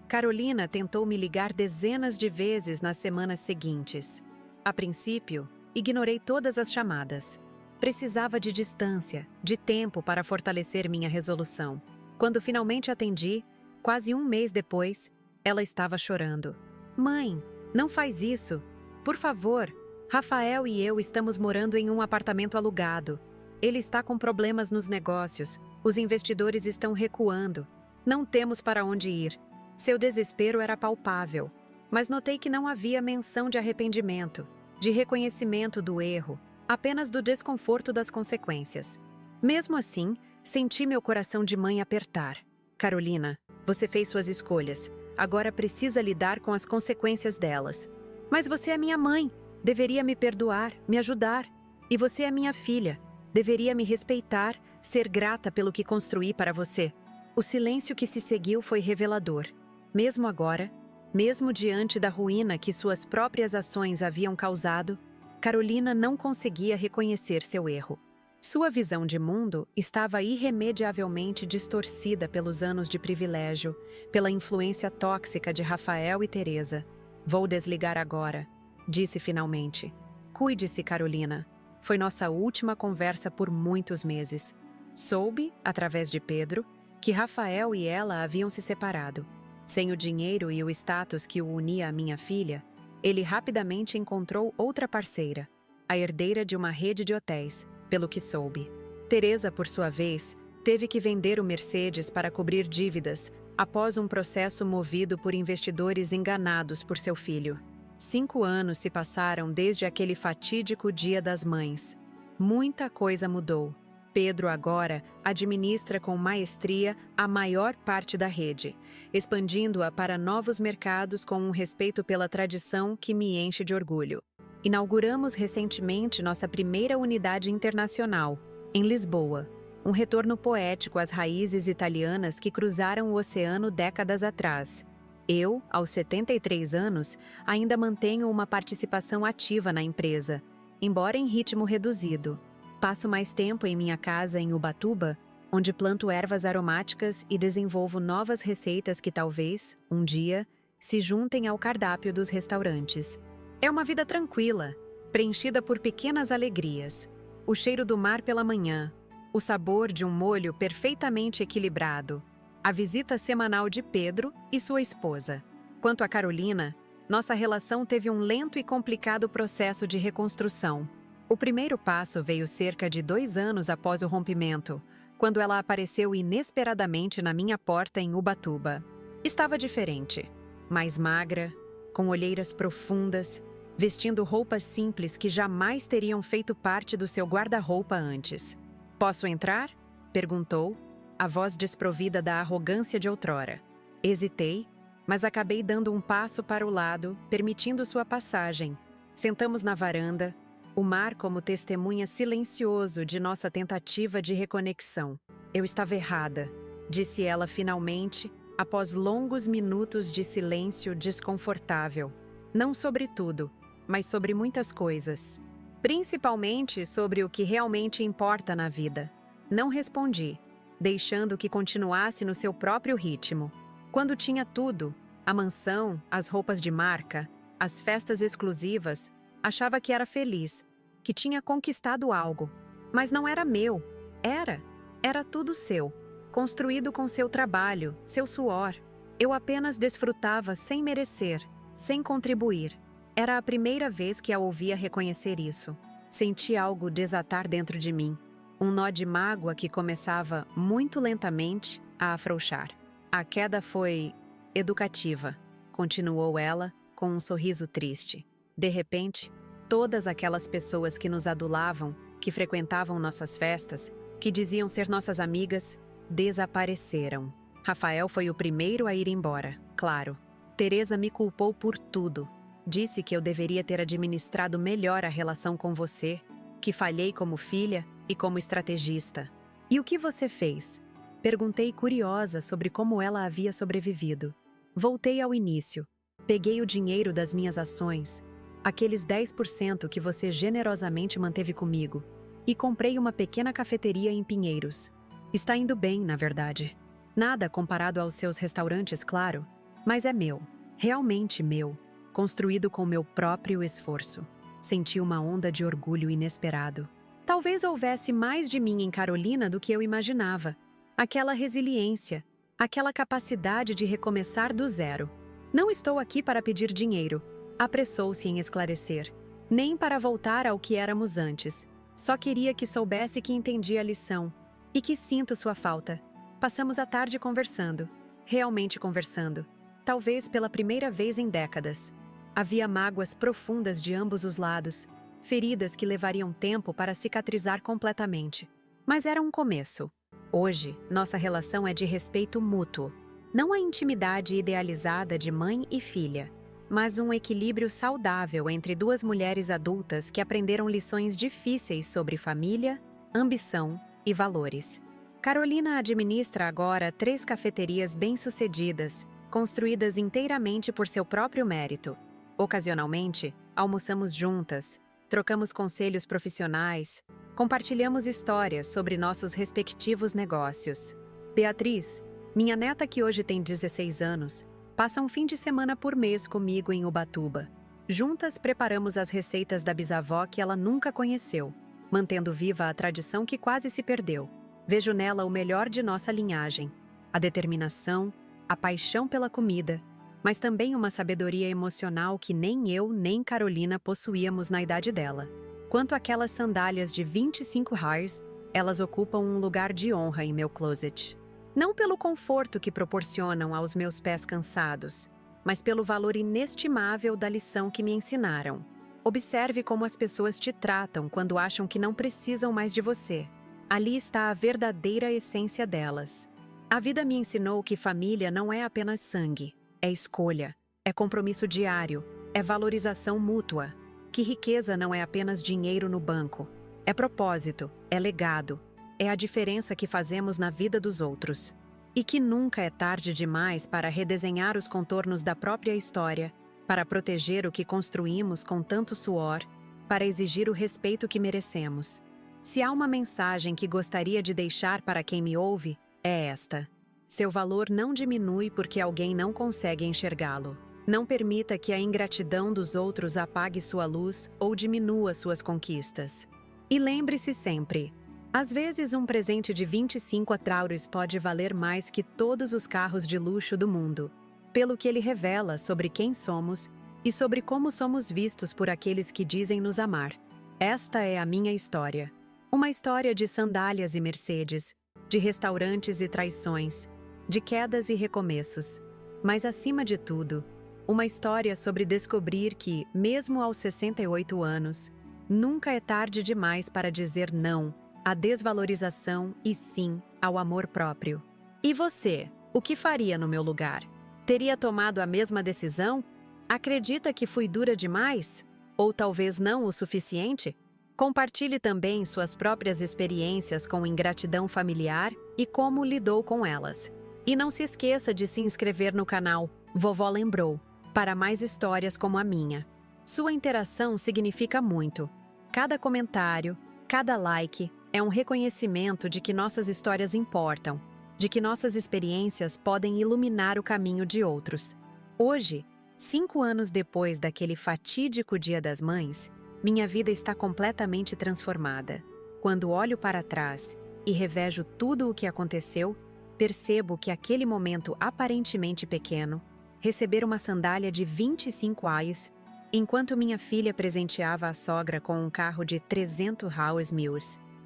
Speaker 1: Carolina tentou me ligar dezenas de vezes nas semanas seguintes. A princípio, ignorei todas as chamadas. Precisava de distância, de tempo para fortalecer minha resolução. Quando finalmente atendi, quase um mês depois, ela estava chorando. Mãe, não faz isso. Por favor, Rafael e eu estamos morando em um apartamento alugado. Ele está com problemas nos negócios. Os investidores estão recuando. Não temos para onde ir. Seu desespero era palpável, mas notei que não havia menção de arrependimento, de reconhecimento do erro, apenas do desconforto das consequências. Mesmo assim, senti meu coração de mãe apertar. Carolina, você fez suas escolhas. Agora precisa lidar com as consequências delas. Mas você é minha mãe. Deveria me perdoar, me ajudar. E você é minha filha. Deveria me respeitar, ser grata pelo que construí para você. O silêncio que se seguiu foi revelador. Mesmo agora, mesmo diante da ruína que suas próprias ações haviam causado, Carolina não conseguia reconhecer seu erro. Sua visão de mundo estava irremediavelmente distorcida pelos anos de privilégio, pela influência tóxica de Rafael e Teresa. Vou desligar agora, disse finalmente. Cuide-se, Carolina. Foi nossa última conversa por muitos meses. Soube, através de Pedro, que Rafael e ela haviam se separado. Sem o dinheiro e o status que o unia à minha filha, ele rapidamente encontrou outra parceira, a herdeira de uma rede de hotéis, pelo que soube. Teresa, por sua vez, teve que vender o Mercedes para cobrir dívidas após um processo movido por investidores enganados por seu filho. 5 anos se passaram desde aquele fatídico Dia das Mães. Muita coisa mudou. Pedro agora administra com maestria a maior parte da rede, expandindo-a para novos mercados com um respeito pela tradição que me enche de orgulho. Inauguramos recentemente nossa primeira unidade internacional, em Lisboa, um retorno poético às raízes italianas que cruzaram o oceano décadas atrás. Eu, aos 73 anos, ainda mantenho uma participação ativa na empresa, embora em ritmo reduzido. Passo mais tempo em minha casa em Ubatuba, onde planto ervas aromáticas e desenvolvo novas receitas que talvez, um dia, se juntem ao cardápio dos restaurantes. É uma vida tranquila, preenchida por pequenas alegrias. O cheiro do mar pela manhã, o sabor de um molho perfeitamente equilibrado, a visita semanal de Pedro e sua esposa. Quanto a Carolina, nossa relação teve um lento e complicado processo de reconstrução. O primeiro passo veio cerca de 2 anos após o rompimento, quando ela apareceu inesperadamente na minha porta em Ubatuba. Estava diferente, mais magra, com olheiras profundas, vestindo roupas simples que jamais teriam feito parte do seu guarda-roupa antes. "Posso entrar?" perguntou, a voz desprovida da arrogância de outrora. Hesitei, mas acabei dando um passo para o lado, permitindo sua passagem. Sentamos na varanda, o mar como testemunha silencioso de nossa tentativa de reconexão. "Eu estava errada", disse ela finalmente, após longos minutos de silêncio desconfortável. Não sobre tudo, mas sobre muitas coisas. Principalmente sobre o que realmente importa na vida. Não respondi, deixando que continuasse no seu próprio ritmo. Quando tinha tudo, a mansão, as roupas de marca, as festas exclusivas, achava que era feliz, que tinha conquistado algo. Mas não era meu. Era tudo seu, construído com seu trabalho, seu suor. Eu apenas desfrutava sem merecer, sem contribuir. Era a primeira vez que a ouvia reconhecer isso. Senti algo desatar dentro de mim. Um nó de mágoa que começava, muito lentamente, a afrouxar. A queda foi educativa, continuou ela, com um sorriso triste. De repente, todas aquelas pessoas que nos adulavam, que frequentavam nossas festas, que diziam ser nossas amigas, desapareceram. Rafael foi o primeiro a ir embora, claro. Teresa me culpou por tudo. Disse que eu deveria ter administrado melhor a relação com você, que falhei como filha e como estrategista. "E o que você fez?" Perguntei curiosa sobre como ela havia sobrevivido. Voltei ao início. Peguei o dinheiro das minhas ações, aqueles 10% que você generosamente manteve comigo, e comprei uma pequena cafeteria em Pinheiros. Está indo bem, na verdade. Nada comparado aos seus restaurantes, claro, mas é meu, realmente meu, construído com meu próprio esforço. Senti uma onda de orgulho inesperado. Talvez houvesse mais de mim em Carolina do que eu imaginava. aquela resiliência, aquela capacidade de recomeçar do zero. Não estou aqui para pedir dinheiro, apressou-se em esclarecer, nem para voltar ao que éramos antes. Só queria que soubesse que entendi a lição e que sinto sua falta. Passamos a tarde conversando, realmente conversando, talvez pela primeira vez em décadas. Havia mágoas profundas de ambos os lados, feridas que levariam tempo para cicatrizar completamente. Mas era um começo. Hoje, nossa relação é de respeito mútuo. Não a intimidade idealizada de mãe e filha, mas um equilíbrio saudável entre duas mulheres adultas que aprenderam lições difíceis sobre família, ambição e valores. Carolina administra agora 3 cafeterias bem-sucedidas, construídas inteiramente por seu próprio mérito. Ocasionalmente, almoçamos juntas, trocamos conselhos profissionais, compartilhamos histórias sobre nossos respectivos negócios. Beatriz, minha neta que hoje tem 16 anos, passa um fim de semana por mês comigo em Ubatuba. Juntas preparamos as receitas da bisavó que ela nunca conheceu, mantendo viva a tradição que quase se perdeu. Vejo nela o melhor de nossa linhagem, a determinação, a paixão pela comida, mas também uma sabedoria emocional que nem eu nem Carolina possuíamos na idade dela. Quanto àquelas sandálias de 25 reais, elas ocupam um lugar de honra em meu closet. Não pelo conforto que proporcionam aos meus pés cansados, mas pelo valor inestimável da lição que me ensinaram. Observe como as pessoas te tratam quando acham que não precisam mais de você. Ali está a verdadeira essência delas. A vida me ensinou que família não é apenas sangue. É escolha, é compromisso diário, é valorização mútua. Que riqueza não é apenas dinheiro no banco. É propósito, é legado, é a diferença que fazemos na vida dos outros. E que nunca é tarde demais para redesenhar os contornos da própria história, para proteger o que construímos com tanto suor, para exigir o respeito que merecemos. Se há uma mensagem que gostaria de deixar para quem me ouve, é esta. Seu valor não diminui porque alguém não consegue enxergá-lo. Não permita que a ingratidão dos outros apague sua luz ou diminua suas conquistas. E lembre-se sempre, às vezes um presente de 25 atrauros pode valer mais que todos os carros de luxo do mundo, pelo que ele revela sobre quem somos e sobre como somos vistos por aqueles que dizem nos amar. Esta é a minha história. Uma história de sandálias e Mercedes, de restaurantes e traições, de quedas e recomeços, mas acima de tudo, uma história sobre descobrir que, mesmo aos 68 anos, nunca é tarde demais para dizer não à desvalorização e sim ao amor próprio. E você, o que faria no meu lugar? Teria tomado a mesma decisão? Acredita que fui dura demais? Ou talvez não o suficiente? Compartilhe também suas próprias experiências com ingratidão familiar e como lidou com elas. E não se esqueça de se inscrever no canal Vovó Lembrou, para mais histórias como a minha. Sua interação significa muito. Cada comentário, cada like é um reconhecimento de que nossas histórias importam, de que nossas experiências podem iluminar o caminho de outros. Hoje, 5 anos depois daquele fatídico Dia das Mães, minha vida está completamente transformada. Quando olho para trás e revejo tudo o que aconteceu, percebo que aquele momento aparentemente pequeno, receber uma sandália de 25 reais, enquanto minha filha presenteava a sogra com um carro de 300 mil,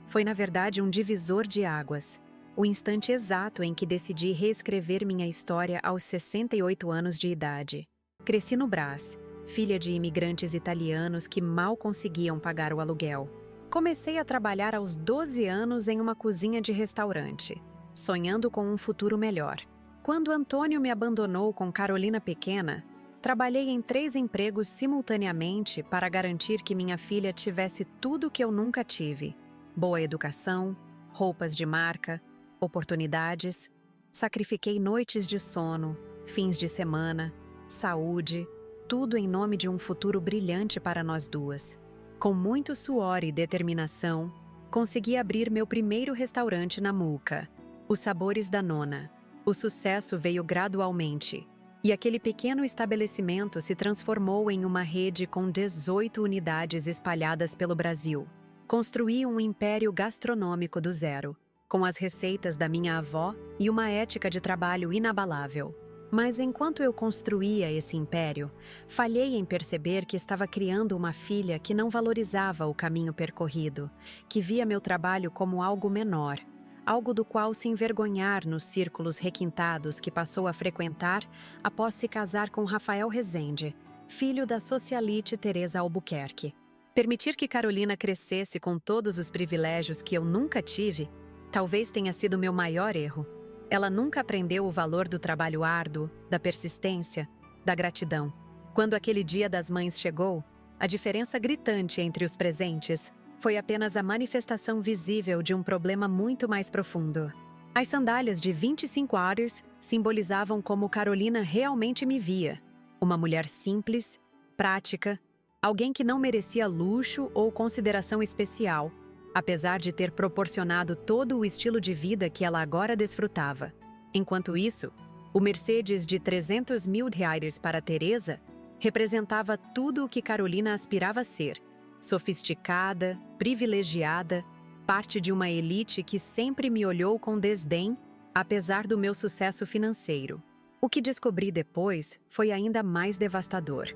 Speaker 1: foi na verdade um divisor de águas. O instante exato em que decidi reescrever minha história aos 68 anos de idade. Cresci no Brás, filha de imigrantes italianos que mal conseguiam pagar o aluguel. Comecei a trabalhar aos 12 anos em uma cozinha de restaurante, sonhando com um futuro melhor. Quando Antônio me abandonou com Carolina pequena, trabalhei em 3 empregos simultaneamente para garantir que minha filha tivesse tudo que eu nunca tive: boa educação, roupas de marca, oportunidades. Sacrifiquei noites de sono, fins de semana, saúde, tudo em nome de um futuro brilhante para nós duas. Com muito suor e determinação, consegui abrir meu primeiro restaurante na Muca, Os Sabores da Nona. O sucesso veio gradualmente, e aquele pequeno estabelecimento se transformou em uma rede com 18 unidades espalhadas pelo Brasil. Construí um império gastronômico do zero, com as receitas da minha avó e uma ética de trabalho inabalável. Mas enquanto eu construía esse império, falhei em perceber que estava criando uma filha que não valorizava o caminho percorrido, que via meu trabalho como algo menor, algo do qual se envergonhar nos círculos requintados que passou a frequentar após se casar com Rafael Rezende, filho da socialite Teresa Albuquerque. Permitir que Carolina crescesse com todos os privilégios que eu nunca tive, talvez tenha sido meu maior erro. Ela nunca aprendeu o valor do trabalho árduo, da persistência, da gratidão. Quando aquele Dia das Mães chegou, a diferença gritante entre os presentes foi apenas a manifestação visível de um problema muito mais profundo. As sandálias de 25 ares simbolizavam como Carolina realmente me via. Uma mulher simples, prática, alguém que não merecia luxo ou consideração especial, apesar de ter proporcionado todo o estilo de vida que ela agora desfrutava. Enquanto isso, o Mercedes de 300 mil reais para Teresa representava tudo o que Carolina aspirava a ser: sofisticada, privilegiada, parte de uma elite que sempre me olhou com desdém, apesar do meu sucesso financeiro. O que descobri depois foi ainda mais devastador.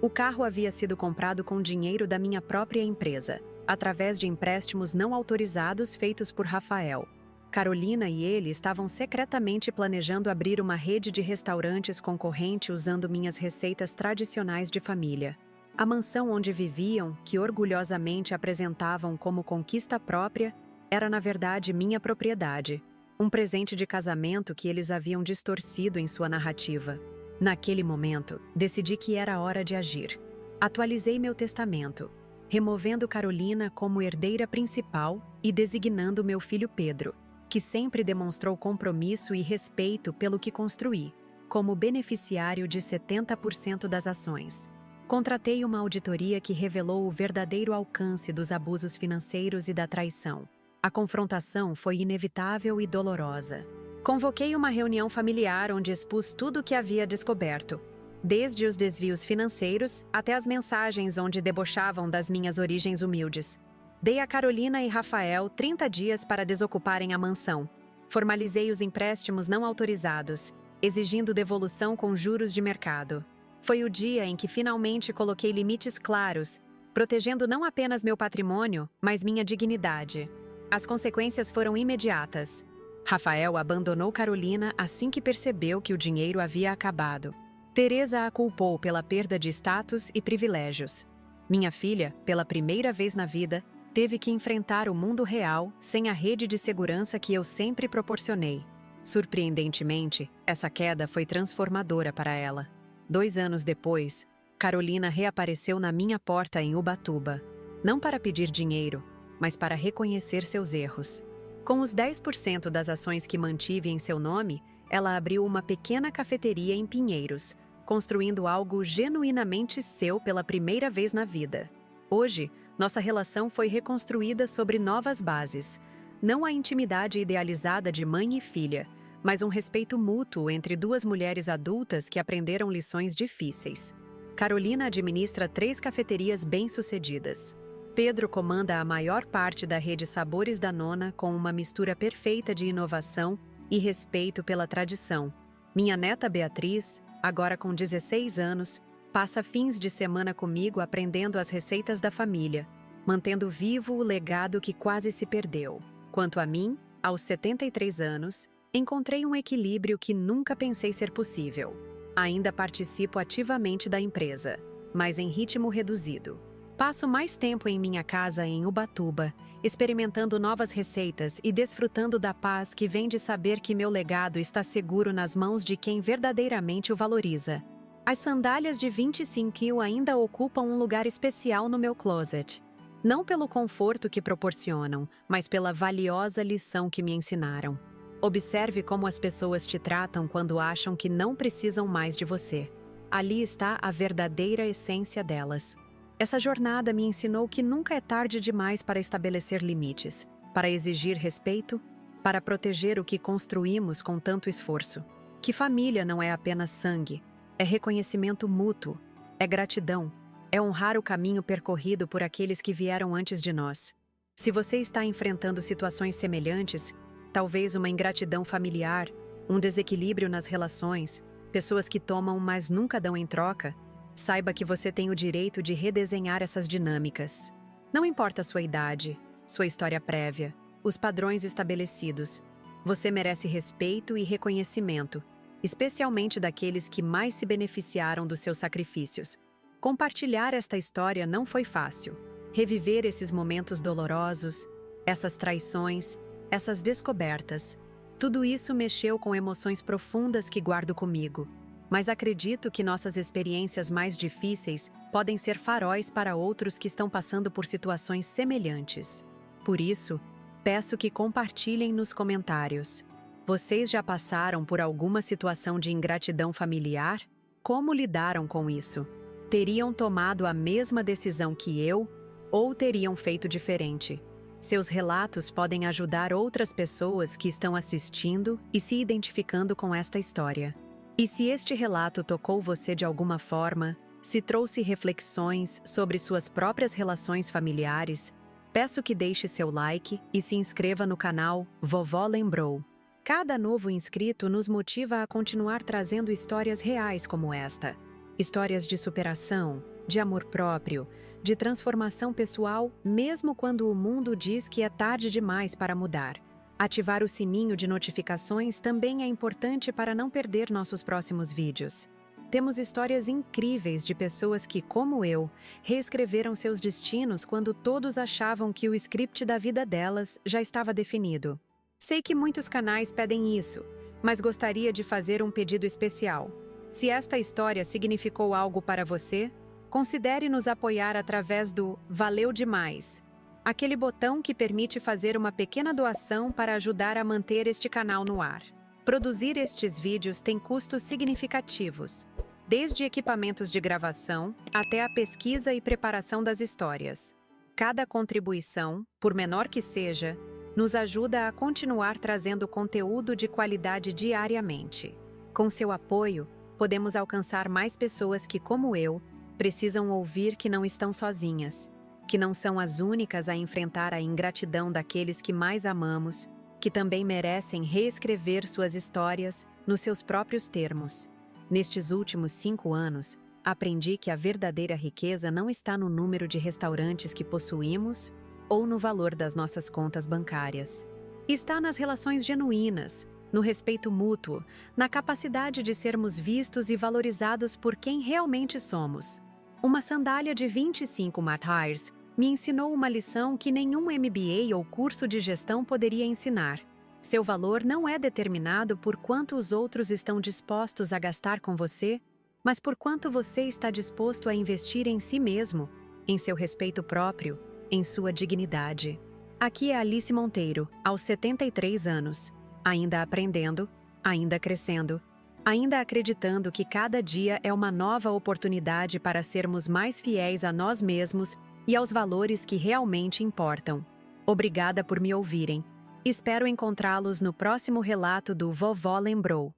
Speaker 1: O carro havia sido comprado com dinheiro da minha própria empresa, através de empréstimos não autorizados feitos por Rafael. Carolina e ele estavam secretamente planejando abrir uma rede de restaurantes concorrente usando minhas receitas tradicionais de família. A mansão onde viviam, que orgulhosamente apresentavam como conquista própria, era na verdade minha propriedade, um presente de casamento que eles haviam distorcido em sua narrativa. Naquele momento, decidi que era hora de agir. Atualizei meu testamento, removendo Carolina como herdeira principal e designando meu filho Pedro, que sempre demonstrou compromisso e respeito pelo que construí, como beneficiário de 70% das ações. Contratei uma auditoria que revelou o verdadeiro alcance dos abusos financeiros e da traição. A confrontação foi inevitável e dolorosa. Convoquei uma reunião familiar onde expus tudo o que havia descoberto, desde os desvios financeiros até as mensagens onde debochavam das minhas origens humildes. Dei a Carolina e Rafael 30 dias para desocuparem a mansão. Formalizei os empréstimos não autorizados, exigindo devolução com juros de mercado. Foi o dia em que finalmente coloquei limites claros, protegendo não apenas meu patrimônio, mas minha dignidade. As consequências foram imediatas. Rafael abandonou Carolina assim que percebeu que o dinheiro havia acabado. Teresa a culpou pela perda de status e privilégios. Minha filha, pela primeira vez na vida, teve que enfrentar o mundo real sem a rede de segurança que eu sempre proporcionei. Surpreendentemente, essa queda foi transformadora para ela. 2 anos depois, Carolina reapareceu na minha porta em Ubatuba, não para pedir dinheiro, mas para reconhecer seus erros. Com os 10% das ações que mantive em seu nome, ela abriu uma pequena cafeteria em Pinheiros, construindo algo genuinamente seu pela primeira vez na vida. Hoje, nossa relação foi reconstruída sobre novas bases. Não a intimidade idealizada de mãe e filha, mas um respeito mútuo entre 2 mulheres adultas que aprenderam lições difíceis. Carolina administra 3 cafeterias bem-sucedidas. Pedro comanda a maior parte da rede Sabores da Nona com uma mistura perfeita de inovação e respeito pela tradição. Minha neta Beatriz, agora com 16 anos, passa fins de semana comigo aprendendo as receitas da família, mantendo vivo o legado que quase se perdeu. Quanto a mim, aos 73 anos, encontrei um equilíbrio que nunca pensei ser possível. Ainda participo ativamente da empresa, mas em ritmo reduzido. Passo mais tempo em minha casa em Ubatuba, experimentando novas receitas e desfrutando da paz que vem de saber que meu legado está seguro nas mãos de quem verdadeiramente o valoriza. As sandálias de 25 ainda ocupam um lugar especial no meu closet. Não pelo conforto que proporcionam, mas pela valiosa lição que me ensinaram. Observe como as pessoas te tratam quando acham que não precisam mais de você. Ali está a verdadeira essência delas. Essa jornada me ensinou que nunca é tarde demais para estabelecer limites, para exigir respeito, para proteger o que construímos com tanto esforço. Que família não é apenas sangue, é reconhecimento mútuo, é gratidão, é honrar o caminho percorrido por aqueles que vieram antes de nós. Se você está enfrentando situações semelhantes, talvez uma ingratidão familiar, um desequilíbrio nas relações, pessoas que tomam mas nunca dão em troca, saiba que você tem o direito de redesenhar essas dinâmicas. Não importa a sua idade, sua história prévia, os padrões estabelecidos. Você merece respeito e reconhecimento, especialmente daqueles que mais se beneficiaram dos seus sacrifícios. Compartilhar esta história não foi fácil. Reviver esses momentos dolorosos, essas traições, essas descobertas, tudo isso mexeu com emoções profundas que guardo comigo. Mas acredito que nossas experiências mais difíceis podem ser faróis para outros que estão passando por situações semelhantes. Por isso, peço que compartilhem nos comentários. Vocês já passaram por alguma situação de ingratidão familiar? Como lidaram com isso? Teriam tomado a mesma decisão que eu ou teriam feito diferente? Seus relatos podem ajudar outras pessoas que estão assistindo e se identificando com esta história. E se este relato tocou você de alguma forma, se trouxe reflexões sobre suas próprias relações familiares, peço que deixe seu like e se inscreva no canal Vovó Lembrou. Cada novo inscrito nos motiva a continuar trazendo histórias reais como esta. Histórias de superação, de amor próprio, de transformação pessoal, mesmo quando o mundo diz que é tarde demais para mudar. Ativar o sininho de notificações também é importante para não perder nossos próximos vídeos. Temos histórias incríveis de pessoas que, como eu, reescreveram seus destinos quando todos achavam que o script da vida delas já estava definido. Sei que muitos canais pedem isso, mas gostaria de fazer um pedido especial. Se esta história significou algo para você, considere nos apoiar através do Valeu Demais, aquele botão que permite fazer uma pequena doação para ajudar a manter este canal no ar. Produzir estes vídeos tem custos significativos, desde equipamentos de gravação até a pesquisa e preparação das histórias. Cada contribuição, por menor que seja, nos ajuda a continuar trazendo conteúdo de qualidade diariamente. Com seu apoio, podemos alcançar mais pessoas que, como eu, precisam ouvir que não estão sozinhas, que não são as únicas a enfrentar a ingratidão daqueles que mais amamos, que também merecem reescrever suas histórias nos seus próprios termos. Nestes últimos 5 anos, aprendi que a verdadeira riqueza não está no número de restaurantes que possuímos ou no valor das nossas contas bancárias. Está nas relações genuínas, no respeito mútuo, na capacidade de sermos vistos e valorizados por quem realmente somos. Uma sandália de 25 matars me ensinou uma lição que nenhum MBA ou curso de gestão poderia ensinar. Seu valor não é determinado por quanto os outros estão dispostos a gastar com você, mas por quanto você está disposto a investir em si mesmo, em seu respeito próprio, em sua dignidade. Aqui é Alice Monteiro, aos 73 anos, ainda aprendendo, ainda crescendo, ainda acreditando que cada dia é uma nova oportunidade para sermos mais fiéis a nós mesmos e aos valores que realmente importam. Obrigada por me ouvirem. Espero encontrá-los no próximo relato do Vovó Lembrou.